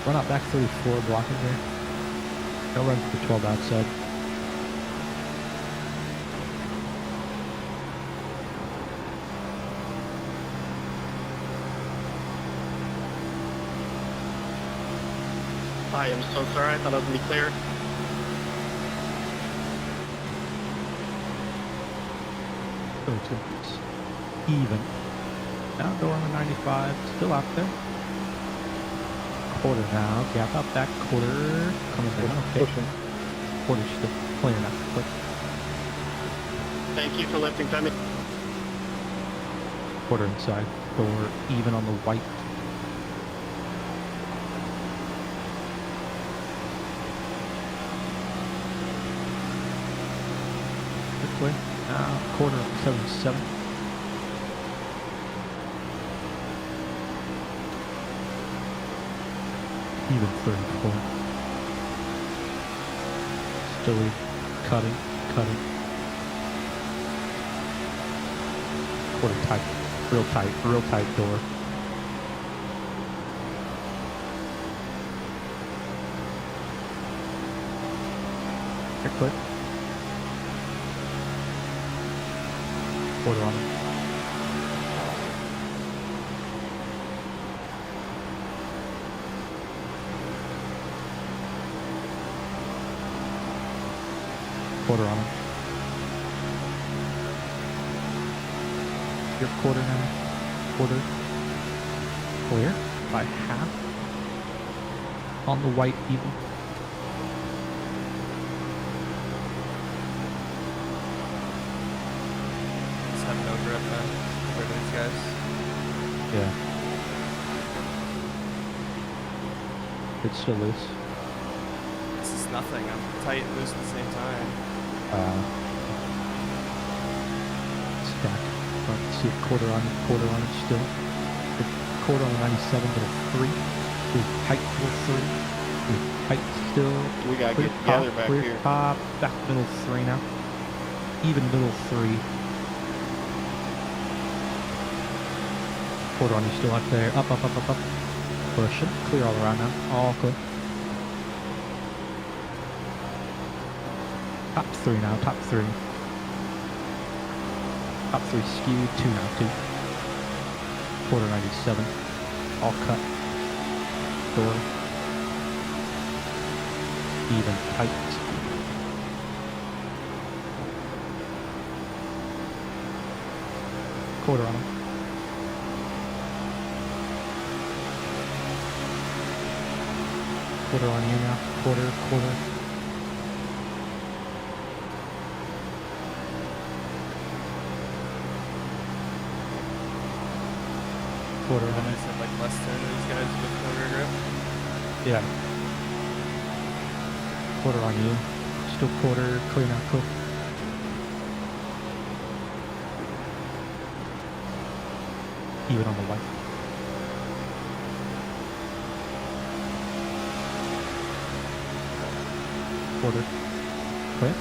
Run out back through 4 blocking here. Don't run for the 12 outside. Hi, I'm so sorry. I thought I was going to be clear. Go to even. Now door on the 95, still out there. Quarter now, gap up that quarter. Coming down, okay. Pushing. Quarter still clear now, quick. Thank you for lifting time. Quarter inside, door even on the white. Good clear. Now quarter 77. Even 34. Still cutting. Quarter tight. Real tight door. Here, quick. Quarter on it. Quarter on it. Your quarter now. Quarter. Clear by half. On the white even. Just have no grip then. For these guys. Yeah. It's still loose. This is nothing. I'm tight and loose at the same time. Stack. Front seat quarter on it still. The quarter on the 97, but a 3. With tight for 3. With tight still. We gotta Clear get together top, back clear here. top, back middle 3 now. Even middle 3. Quarter on you still up there. Up. Push it. Clear all around now. All clear. Top 3 now. Top 3. Top 3 skewed. 2 now. 2. Quarter 97. All cut. Door. Even tight. Quarter on him. Quarter on you now. Quarter. Quarter on I him. said like less than these guys with no rear grip. Yeah. Quarter on you. Still quarter. Clear now. Clear. Even on the white. Quarter. Clear.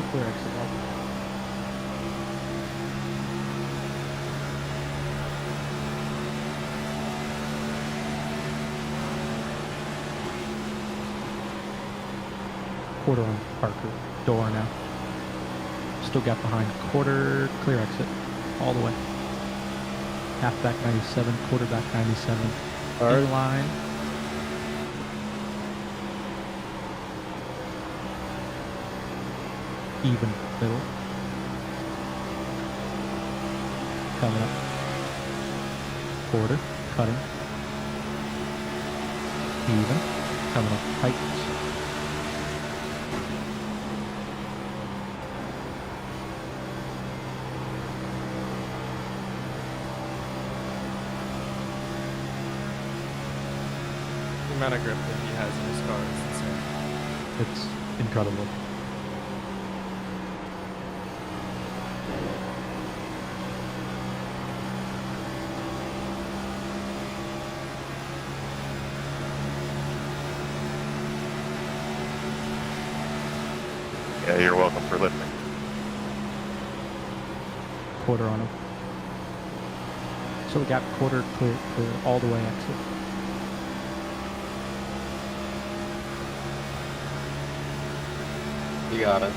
Clear exit off. Quarter on Parker. Door now. Still gap behind. Quarter. Clear exit. All the way. Half back 97. Quarter back 97. In line. Even middle. Coming up. Quarter. Cutting. Even. Coming up tight. The amount of grip that he has in his car is insane. It's incredible. Yeah, you're welcome for listening. Quarter on him. So we got quarter clear all the way exit. You got it.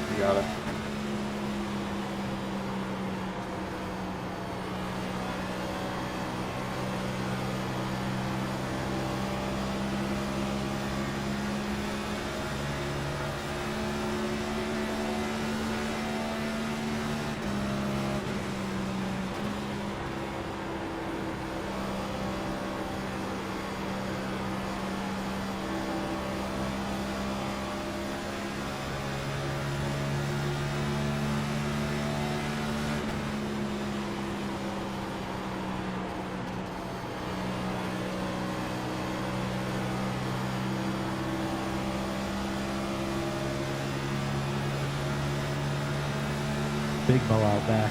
Big Mo out back.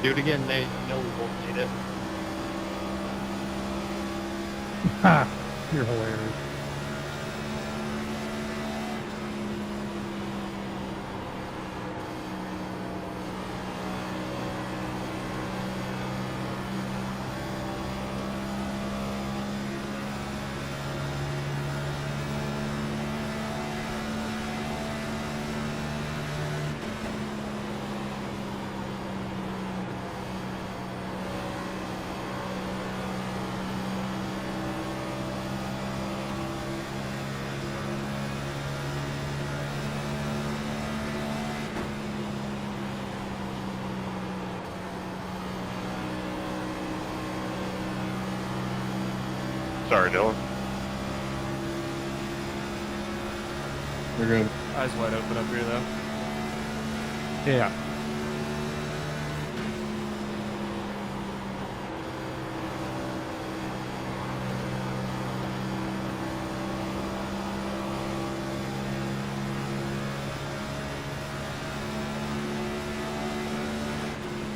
Do it again, Nate. No, we won't need it. Ha! You're hilarious. Sorry, Dylan. We're good. Eyes wide open up here, though. Yeah.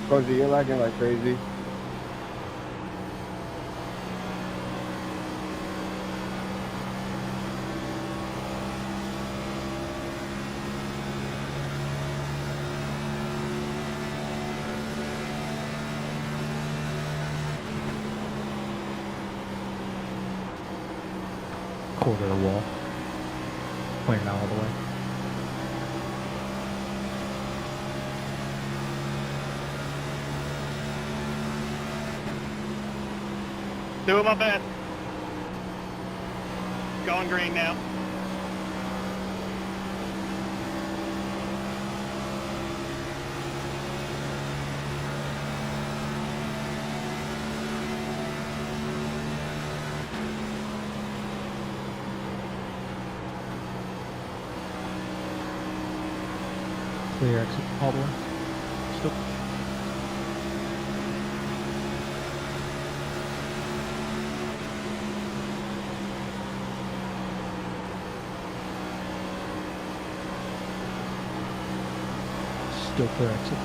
Cozy, you're lagging like crazy. Quarter of the wall. Clear now all the way. Doing my best. Going green now. Clear exit all the way. Still. Still clear exit.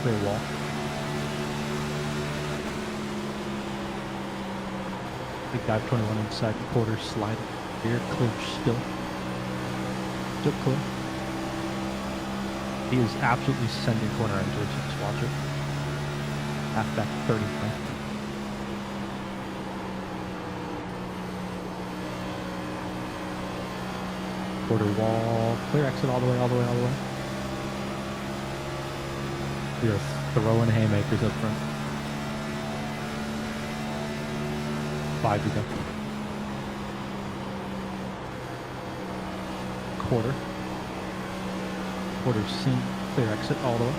Clear wall. Big dive 21 inside the quarter, slide here, clear still. Still clear. He is absolutely sending corner into it, so just watch it. Half back 30. Quarter wall, clear exit all the way, all the way, all the way. You're throwing haymakers up front. 5 to go. Quarter. Quarter C, clear exit all the way.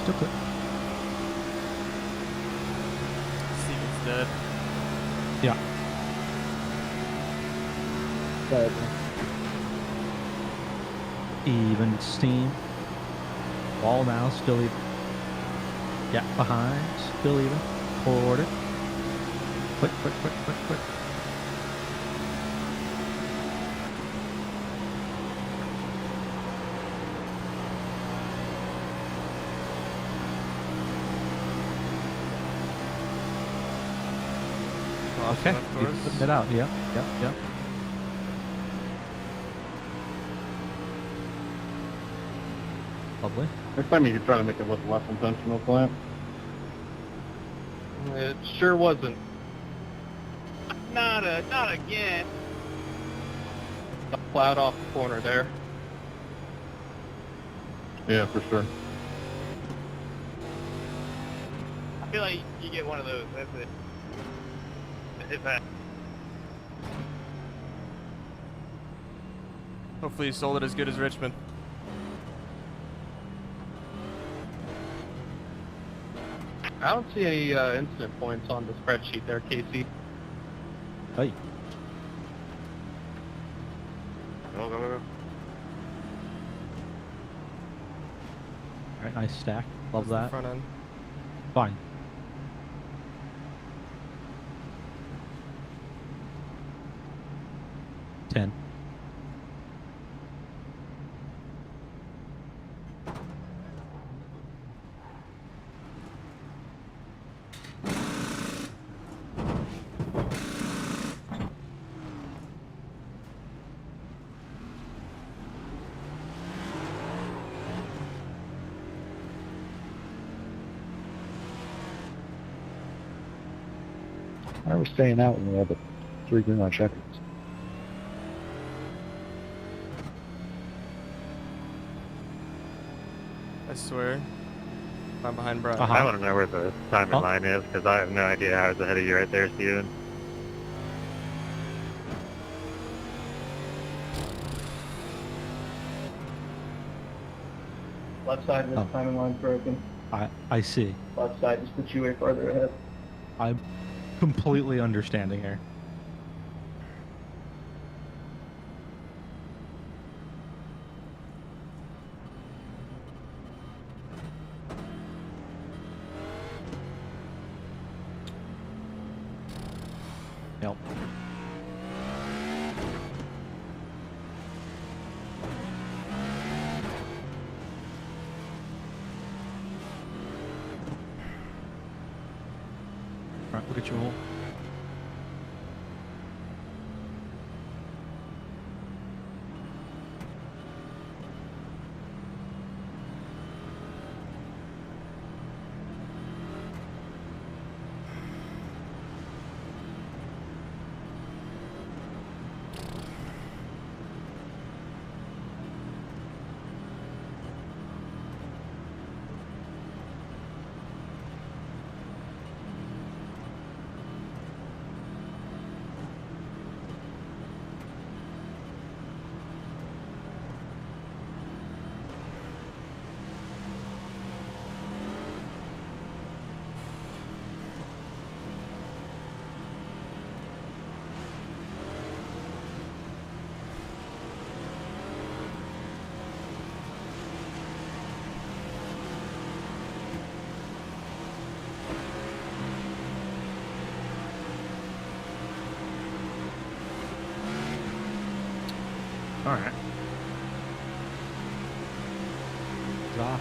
Still clear. Steven's dead. Yeah. Even steam. Wall now, still even. Gap behind, still even. Quarter. Quick, quick, quick, quick, quick. Okay, you're putting it out. Yep, yep, yep. Lovely. Next time you could try to make it look less intentional, Clint. It sure wasn't. Not again. Plowed off the corner there. Yeah, for sure. I feel like you get one of those. That's it. Hit that. Hopefully you sold it as good as Richmond. I don't see any incident points on the spreadsheet there, Casey. Hey. Go, go, go. Alright, nice stack. Love That's the that. front end. Fine. Ten. I was staying out when we had the 3 green on checkers. I swear. I'm behind Brian. Uh-huh. I want to know where the timing line is, because I have no idea how I was ahead of you right there, Steven. Left side of this Oh. timing line's broken. I see. Left side just puts you way farther ahead. I'm completely understanding here. Yep. Alright, look at you all. Alright. Off.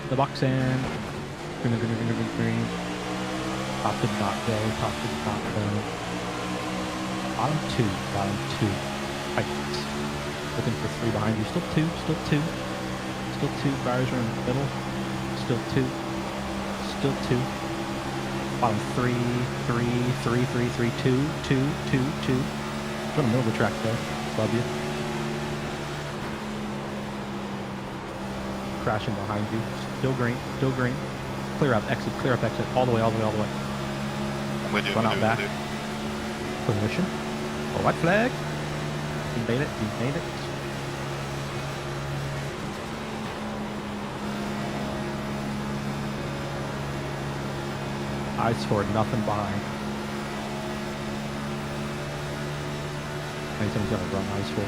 The box in. Green. Top to top go. Top to top go. Bottom two. Right. Looking for 3 behind you. Still two. Still 2. Guys are in the middle. Still 2. Bottom 3, 2. From the middle of the track there. Love you. Crashing behind you. Still green. Clear up exit. All the way. I'm with you. Run out back. Permission. Oh, white flag. You made it. I scored nothing behind. Anything's gonna run ice for.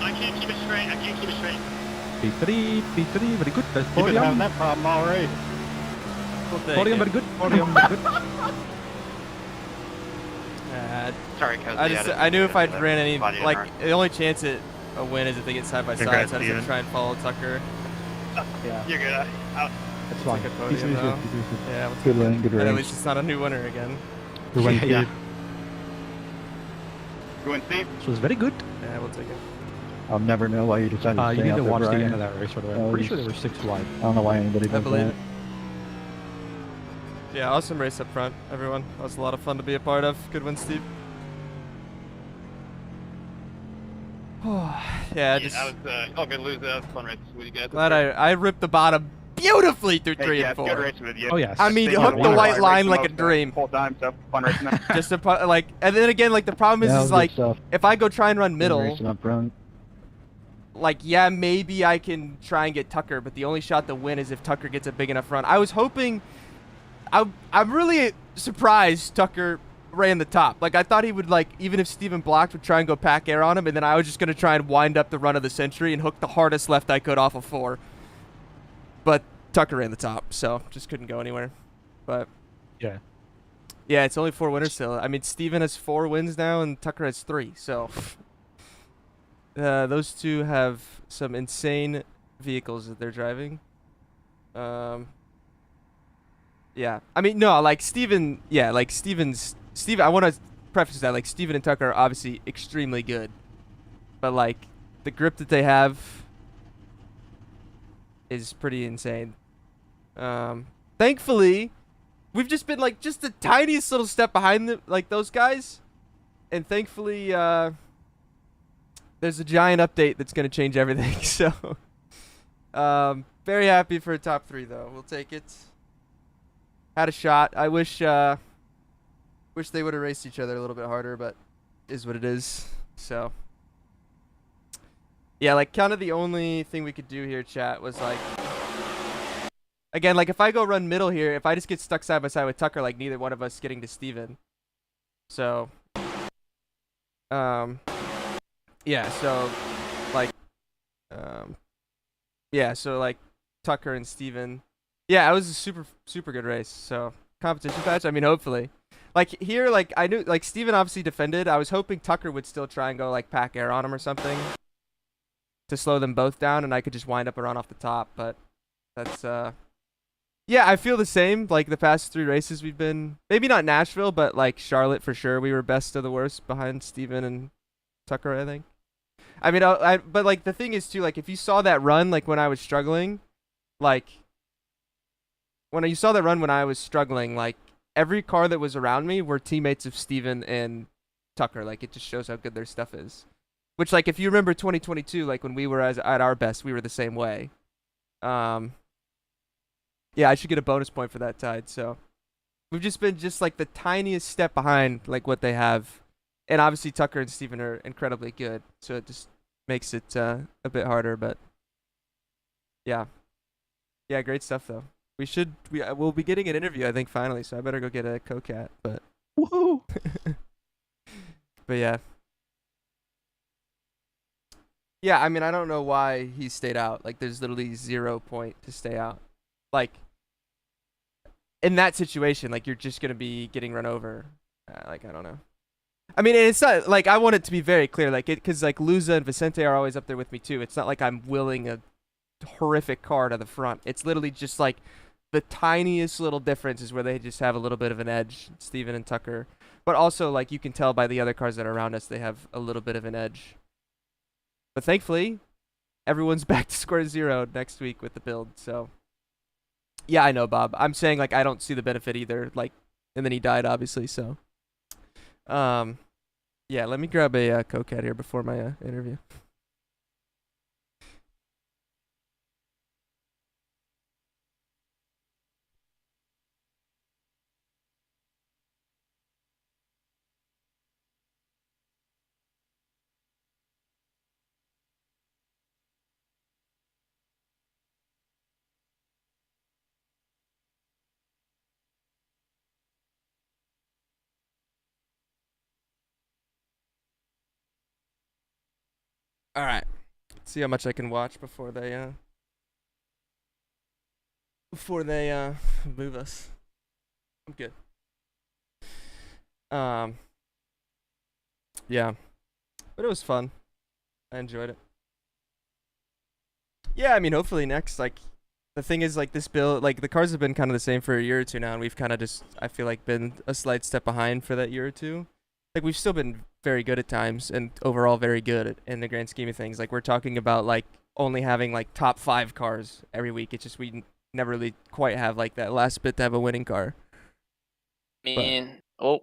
I can't keep it straight. P3, very good. That's You've been having podium. that problem already. Well, thank Podium, you. very good. Podium, very good. Sorry, cuz. I knew if I ran any, like, the only chance at a win is if they get side by side, Congrats, so I was Steven. gonna try and follow Tucker. Yeah. You're good. That's fine. Take a podium, He's though. good. He's good. Yeah, we'll Good take it. win, good And at race. least it's not a new winner again. We went Yeah. third. Going Steve. So it's very good. Yeah, we'll take it. I'll never know why you decided to You stay need out to there, watch the Brian. end of that race, by the way. I'm Oh, pretty you sure they were 6 wide. I don't know why anybody I does believe that. it. Yeah, awesome race up front, everyone. That was a lot of fun to be a part of. Good win, Steve. Yeah, just I was all good lose. That was a fun race with you guys. glad I ripped the bottom beautifully through 3 and 4. Good race with you. Oh, yes. I mean, you They hooked won. the Yeah. white I line raced like a most, dream. Whole time, so fun racing them. Just to like, and then again, like the problem Yeah, is good like, stuff. if I go try and run Good middle, racing up front. like, yeah, maybe I can try and get Tucker, but the only shot to win is if Tucker gets a big enough run. I was hoping, I'm really surprised Tucker ran the top. Like, I thought he would, like, even if Steven blocked, would try and go pack air on him, and then I was just going to try and wind up the run of the century and hook the hardest left I could off of 4. But Tucker ran the top, so just couldn't go anywhere. But Yeah. yeah, it's only 4 winners still. I mean, Steven has 4 wins now, and Tucker has 3, so those two have some insane vehicles that they're driving. Yeah. I mean, no, like Steven, yeah, like Steven, I want to preface that, like Steven and Tucker are obviously extremely good. But like the grip that they have is pretty insane. Thankfully, we've just been like just the tiniest little step behind like those guys. And thankfully, there's a giant update that's going to change everything. So, very happy for a top 3 though. We'll take it. Had a shot. I wish they would have raced each other a little bit harder, but is what it is. So, yeah, like kind of the only thing we could do here, chat, was like, again, like if I go run middle here, if I just get stuck side by side with Tucker, like neither one of us getting to Steven. So, yeah, so like, yeah, so like Tucker and Steven. Yeah, it was a super good race. So competition patch. I mean, hopefully, like here, like I knew, like Steven obviously defended. I was hoping Tucker would still try and go like pack air on him or something to slow them both down, and I could just wind up around off the top. But that's yeah, I feel the same. Like the past 3 races we've been, maybe not Nashville, but like Charlotte for sure. We were best of the worst behind Steven and Tucker, I think. I mean, but like the thing is too, like if you saw that run, like when I was struggling, like. When you saw that run when I was struggling, like every car that was around me were teammates of Steven and Tucker. Like it just shows how good their stuff is. Which, like, if you remember 2022, like when we were at our best, we were the same way. Yeah, I should get a bonus point for that Tide. So we've just been just like the tiniest step behind like what they have, and obviously Tucker and Steven are incredibly good. So it just makes it a bit harder. But yeah, great stuff though. We'll be getting an interview, I think, finally, so I better go get a Cocat, but Woohoo! but yeah. Yeah, I mean, I don't know why he stayed out. Like there's literally 0 point to stay out. Like in that situation, like you're just going to be getting run over. Like I don't know. I mean, it's not like I want it to be very clear, like it, cuz like Luza and Vicente are always up there with me too. It's not like I'm willing a horrific car to the front. It's literally just like the tiniest little difference is where they just have a little bit of an edge, Steven and Tucker. But also, like, you can tell by the other cars that are around us, they have a little bit of an edge. But thankfully, everyone's back to square 0 next week with the build, so. Yeah, I know, Bob. I'm saying, like, I don't see the benefit either, like, and then he died, obviously, so. Yeah, let me grab a Cocat here before my interview. All right. Let's see how much I can watch before they move us. I'm good. Yeah. But it was fun. I enjoyed it. Yeah, I mean, hopefully next, like, the thing is, like, this build, like, the cars have been kind of the same for a year or two now, and we've kind of just, I feel like, been a slight step behind for that year or two. Like, we've still been very good at times, and overall very good in the grand scheme of things. Like, we're talking about, like, only having, like, top 5 cars every week. It's just we never really quite have, like, that last bit to have a winning car. Man, oh,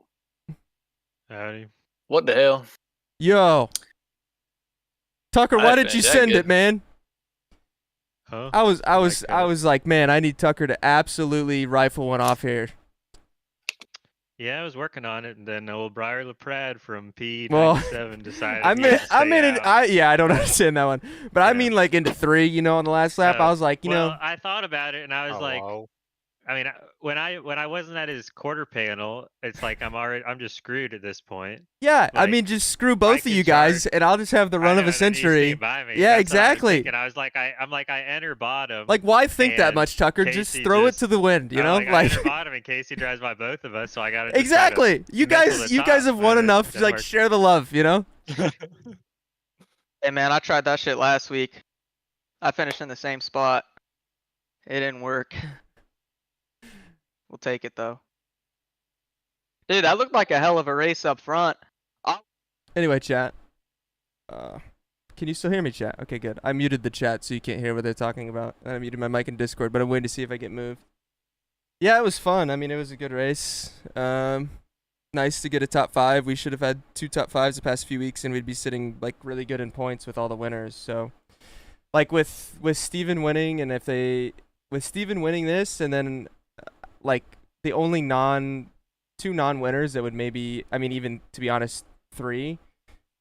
Howdy. what the hell? Yo, Tucker, why I did you finished that send good. it, man? Huh? I Like, was like, man, I need Tucker to absolutely rifle one off here. Yeah, I was working on it, and then old Briar LaPrade from Well, P97 decided I he mean, had to stay out. yeah, I don't understand that one, but I Yeah. mean, like, into 3, you know, on the last lap, I was like, you well, know, I thought about it, and I was like, Hello. I mean, when I wasn't at his quarter panel, it's like I'm just screwed at this point. yeah, I like, mean, just screw both of can you guys, charge- and I'll just have the run I of know, a then he's century. getting by me. Yeah, That's what I was exactly. thinking. I was like, I'm like, I enter bottom. Like, why think that and much, Tucker? Just Casey throw it just- to the wind, you I'm know? like, I enter bottom, and Casey drives by both of us, so I got to Exactly. You guys have won enough to, like, share the love, you know? Hey man, I tried that shit last week. I finished in the same spot. It didn't work. We'll take it though. Dude, that looked like a hell of a race up front. Anyway, chat. Can you still hear me, chat? Okay, good. I muted the chat so you can't hear what they're talking about. And I muted my mic in Discord, but I'm waiting to see if I get moved. Yeah, it was fun. I mean, it was a good race. Nice to get a top 5. We should have had 2 top 5s the past few weeks, and we'd be sitting, like, really good in points with all the winners. So, like, with Steven winning, and with Steven winning this, and then, like, the only 2 non-winners that would maybe, I mean, even, to be honest, 3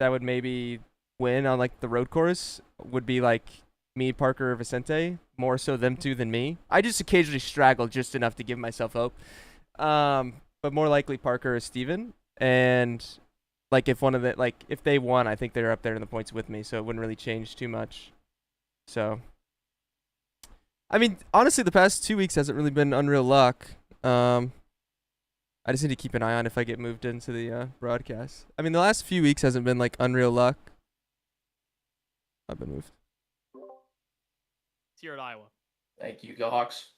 that would maybe win on, like, the road course would be, like, me, Parker, or Vicente. More so them 2 than me. I just occasionally straggle just enough to give myself hope. But more likely Parker or Steven. And, like, if they won, I think they're up there in the points with me, so it wouldn't really change too much. So, I mean, honestly, the past 2 weeks hasn't really been unreal luck. I just need to keep an eye on if I get moved into the broadcast. I mean, the last few weeks hasn't been, like, unreal luck. I've been moved. Here at Iowa. Thank you, go Hawks.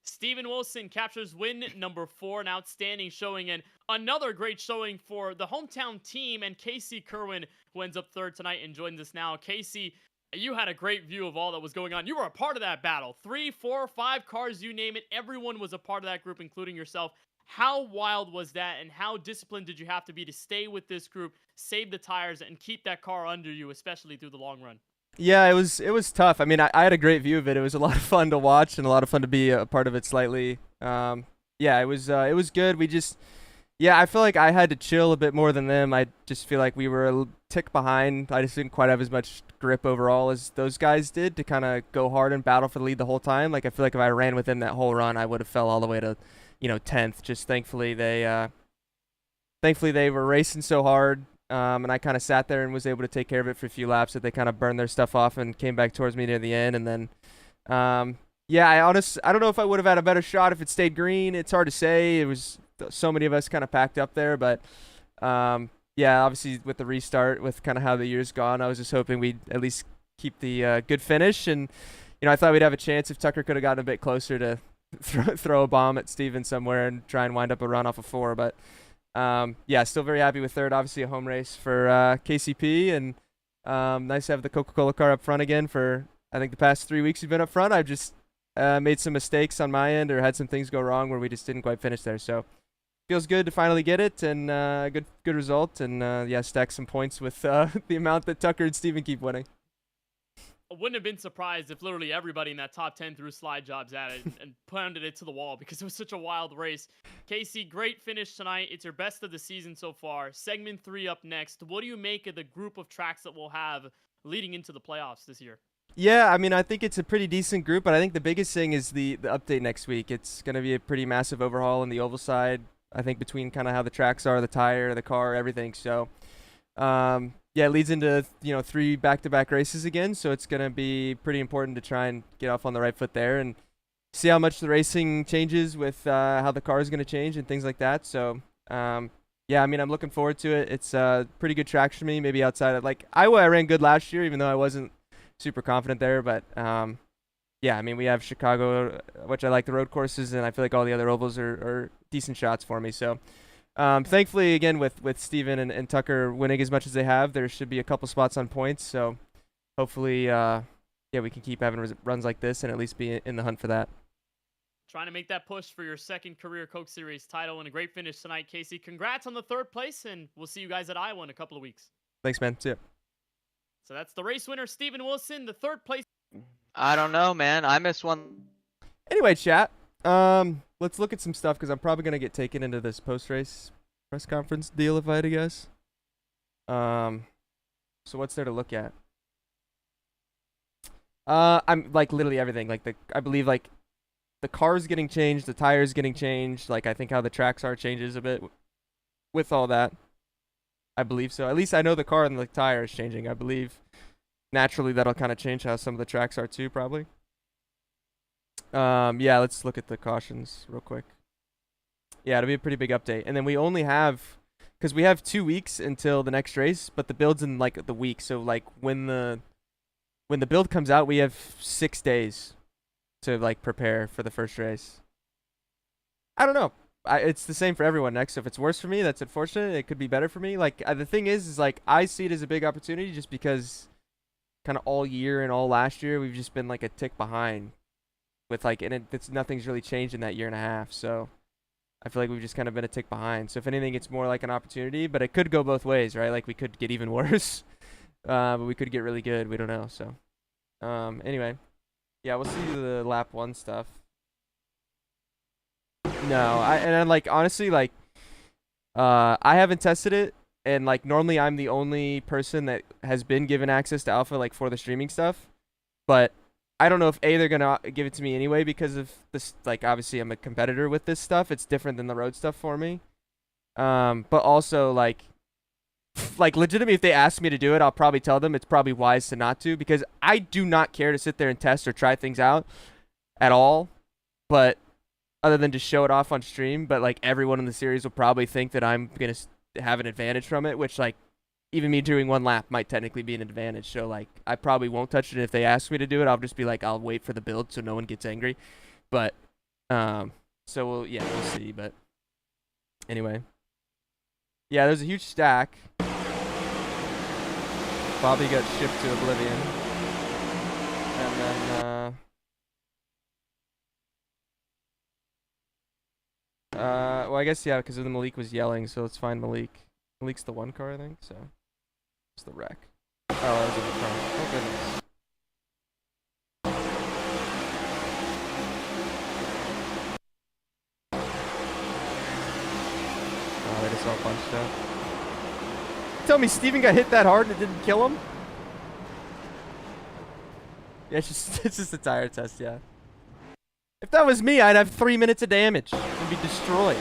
Steven Wilson captures win number 4, an outstanding showing, and another great showing for the hometown team, and Casey Kerwin, who ends up 3rd tonight and joins us now. Casey, you had a great view of all that was going on. You were a part of that battle. 3, 4, 5 cars, you name it. Everyone was a part of that group, including yourself. How wild was that, and how disciplined did you have to be to stay with this group, save the tires, and keep that car under you, especially through the long run? Yeah, it was tough. I mean, I had a great view of it. It was a lot of fun to watch and a lot of fun to be a part of it slightly. Yeah, it was good. I feel like I had to chill a bit more than them. I just feel like we were a tick behind. I just didn't quite have as much grip overall as those guys did to kind of go hard and battle for the lead the whole time. Like, I feel like if I ran with them that whole run, I would have fell all the way to, 10th. Just thankfully they were racing so hard. And I kind of sat there and was able to take care of it for a few laps that they kind of burned their stuff off and came back towards me near the end. And then, I don't know if I would have had a better shot if it stayed green. It's hard to say. It was so many of us kind of packed up there. But, obviously with the restart, with kind of how the year's gone, I was just hoping we'd at least keep the good finish. And, I thought we'd have a chance if Tucker could have gotten a bit closer to throw a bomb at Steven somewhere and try and wind up a run off of 4. But, still very happy with 3rd. Obviously a home race for KCP, and nice to have the Coca-Cola car up front again. For I think the past 3 weeks we've been up front, I've just made some mistakes on my end or had some things go wrong where we just didn't quite finish there. So feels good to finally get it, and good result, and stack some points with the amount that Tucker and Steven keep winning. I wouldn't have been surprised if literally everybody in that top 10 threw slide jobs at it and pounded it to the wall because it was such a wild race. Casey, great finish tonight. It's your best of the season so far. Segment 3 up next. What do you make of the group of tracks that we'll have leading into the playoffs this year? Yeah, I mean, I think it's a pretty decent group, but I think the biggest thing is the update next week. It's going to be a pretty massive overhaul on the oval side, I think, between kind of how the tracks are, the tire, the car, everything. So, it leads into 3 back-to-back races again, so it's going to be pretty important to try and get off on the right foot there and see how much the racing changes with how the car is going to change and things like that. So, I'm looking forward to it. It's pretty good traction for me, maybe outside of, like, Iowa I ran good last year, even though I wasn't super confident there, but yeah, I mean, we have Chicago, which I like the road courses, and I feel like all the other ovals are decent shots for me. So, thankfully, again, with Steven and Tucker winning as much as they have, there should be a couple spots on points. So, hopefully, yeah, we can keep having runs like this and at least be in the hunt for that. Trying to make that push for your second career Coke Series title, and a great finish tonight, Casey. Congrats on the 3rd place, and we'll see you guys at Iowa in a couple of weeks. Thanks, man. See ya. So that's the race winner, Steven Wilson, the 3rd place. I don't know, man. I missed one. Anyway, chat. Let's look at some stuff because I'm probably gonna get taken into this post-race press conference deal if I had to guess. So what's there to look at? I'm like literally everything. Like I believe like the car's getting changed, the tires getting changed. Like I think how the tracks are changes a bit with all that. I believe so. At least I know the car and the tire is changing. I believe naturally that'll kind of change how some of the tracks are too, probably. Yeah, let's look at the cautions real quick. Yeah, it'll be a pretty big update. And then we only have, because we have 2 weeks until the next race, but the build's in like the week. So like when the build comes out, we have 6 days to like prepare for the first race. I don't know. It's the same for everyone next. So if it's worse for me, that's unfortunate. It could be better for me. Like the thing is like I see it as a big opportunity just because kind of all year and all last year we've just been like a tick behind with like, and nothing's really changed in that year and a half. So I feel like we've just kind of been a tick behind. So if anything, it's more like an opportunity, but it could go both ways, right? Like we could get even worse, but we could get really good. We don't know. So anyway, yeah, we'll see the lap 1 stuff. No, and like honestly, like I haven't tested it, and like normally I'm the only person that has been given access to alpha like for the streaming stuff, but I don't know if they're gonna give it to me anyway because of this. Like obviously I'm a competitor with this stuff. It's different than the road stuff for me. But also like legitimately, if they ask me to do it, I'll probably tell them it's probably wise to not to, because I do not care to sit there and test or try things out at all. But other than just show it off on stream, but like everyone in the series will probably think that I'm gonna have an advantage from it, which like even me doing 1 lap might technically be an advantage. So like I probably won't touch it. If they ask me to do it, I'll just be like, I'll wait for the build so no one gets angry. But so we'll see. But anyway, yeah, there's a huge stack. Bobby got shipped to oblivion, and then well, I guess yeah, because Malik was yelling, so let's find Malik. Malik's the 1 car, I think. So it's the wreck. Oh, that was in the car. Oh goodness. Oh, they just all punched up. Tell me, Steven got hit that hard and it didn't kill him? Yeah, it's just a tire test, yeah. If that was me, I'd have 3 minutes of damage and be destroyed.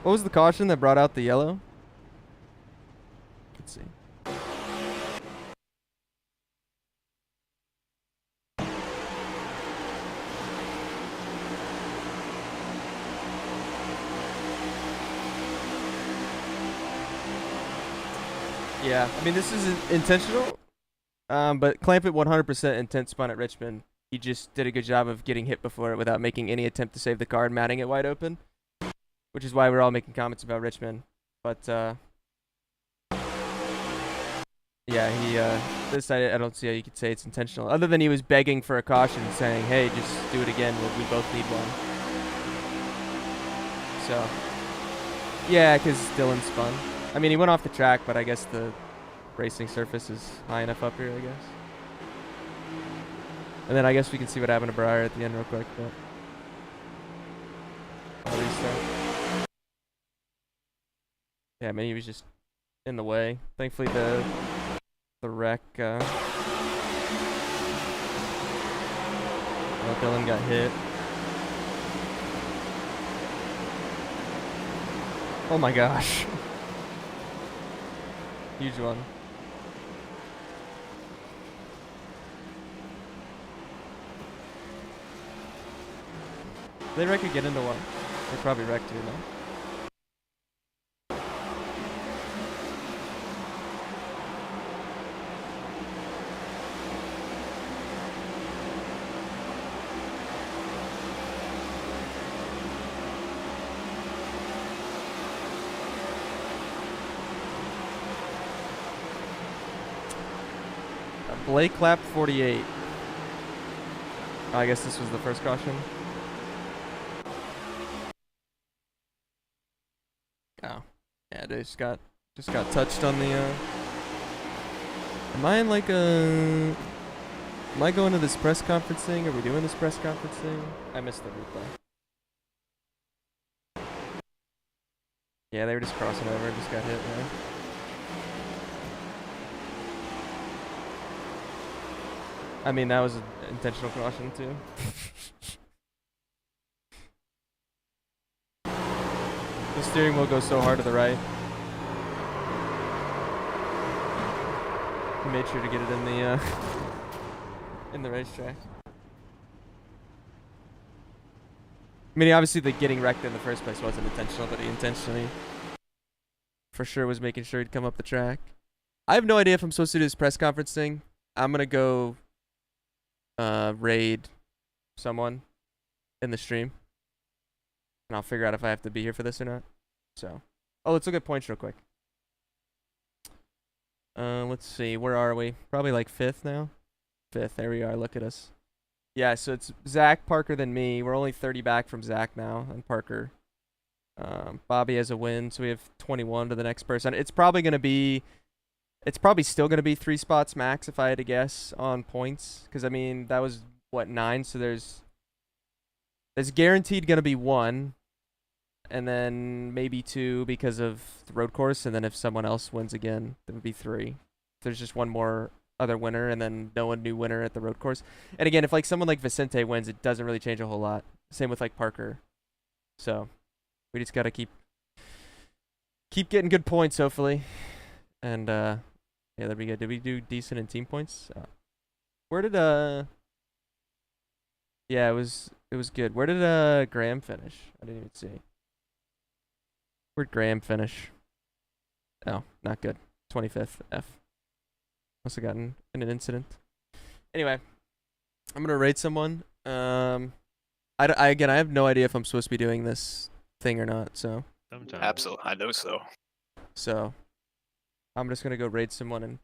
What was the caution that brought out the yellow? Let's see. Yeah, I mean, this is intentional, but Clamp it 100% intent spun at Richmond. He just did a good job of getting hit before it without making any attempt to save the car and matting it wide open, which is why we're all making comments about Richmond. But yeah, he this I don't see how you could say it's intentional, other than he was begging for a caution, saying, "Hey, just do it again. We both need one." So yeah, because Dylan spun. I mean, he went off the track, but I guess the racing surface is high enough up here, I guess. And then I guess we can see what happened to Breyer at the end real quick. But I'll restart. Yeah, I mean, he was just in the way. Thankfully, the wreck. Well, Dylan got hit. Oh my gosh. Huge one. They wreck get into one. They probably wrecked too, though. Blake lap 48. Oh, I guess this was the first caution. Oh, yeah, they just got touched on the. Am I in like a? Am I going to this press conference thing? Are we doing this press conference thing? I missed the replay. Yeah, they were just crossing over and just got hit. Yeah. I mean, that was an intentional caution too. The steering wheel goes so hard to the right. He made sure to get it in the in the racetrack. I mean, obviously the getting wrecked in the first place wasn't intentional, but he intentionally, for sure, was making sure he'd come up the track. I have no idea if I'm supposed to do this press conference thing. I'm gonna go raid someone in the stream, and I'll figure out if I have to be here for this or not. So, oh, let's look at points real quick. Let's see, where are we? Probably like 5th now. 5th, there we are, look at us. Yeah, so it's Zach, Parker, then me. We're only 30 back from Zach now, and Parker. Bobby has a win, so we have 21 to the next person. It's probably still gonna be 3 spots max if I had to guess on points. Because I mean, that was what, 9, so there's guaranteed gonna be 1. And then maybe 2 because of the road course, and then if someone else wins again, there would be 3. There's just one more other winner, and then no one new winner at the road course. And again, if like someone like Vicente wins, it doesn't really change a whole lot. Same with like Parker. So we just gotta keep getting good points, hopefully. And yeah, that'd be good. Did we do decent in team points? Where did yeah, it was good. Where did Graham finish? I didn't even see. Where'd Graham finish? Oh, not good. 25th F. Must have gotten in an incident. Anyway, I'm gonna rate someone. Again, I have no idea if I'm supposed to be doing this thing or not. So. Sometimes. Absolutely, I know so. So, I'm just gonna go raid someone, and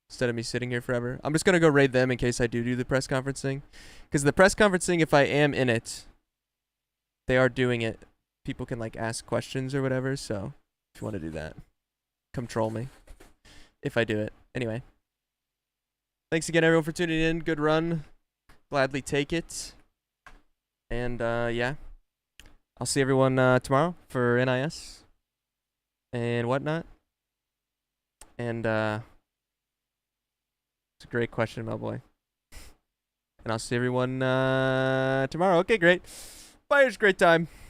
instead of me sitting here forever, I'm just gonna go raid them in case I do the press conference thing. Because the press conference thing, if I am in it, they are doing it. People can like ask questions or whatever, so if you want to do that, come troll me if I do it. Anyway, thanks again everyone for tuning in. Good run, gladly take it. And yeah, I'll see everyone tomorrow for NIS and whatnot. And it's a great question, my boy. And I'll see everyone tomorrow. Okay, great. Bye, it was a great time.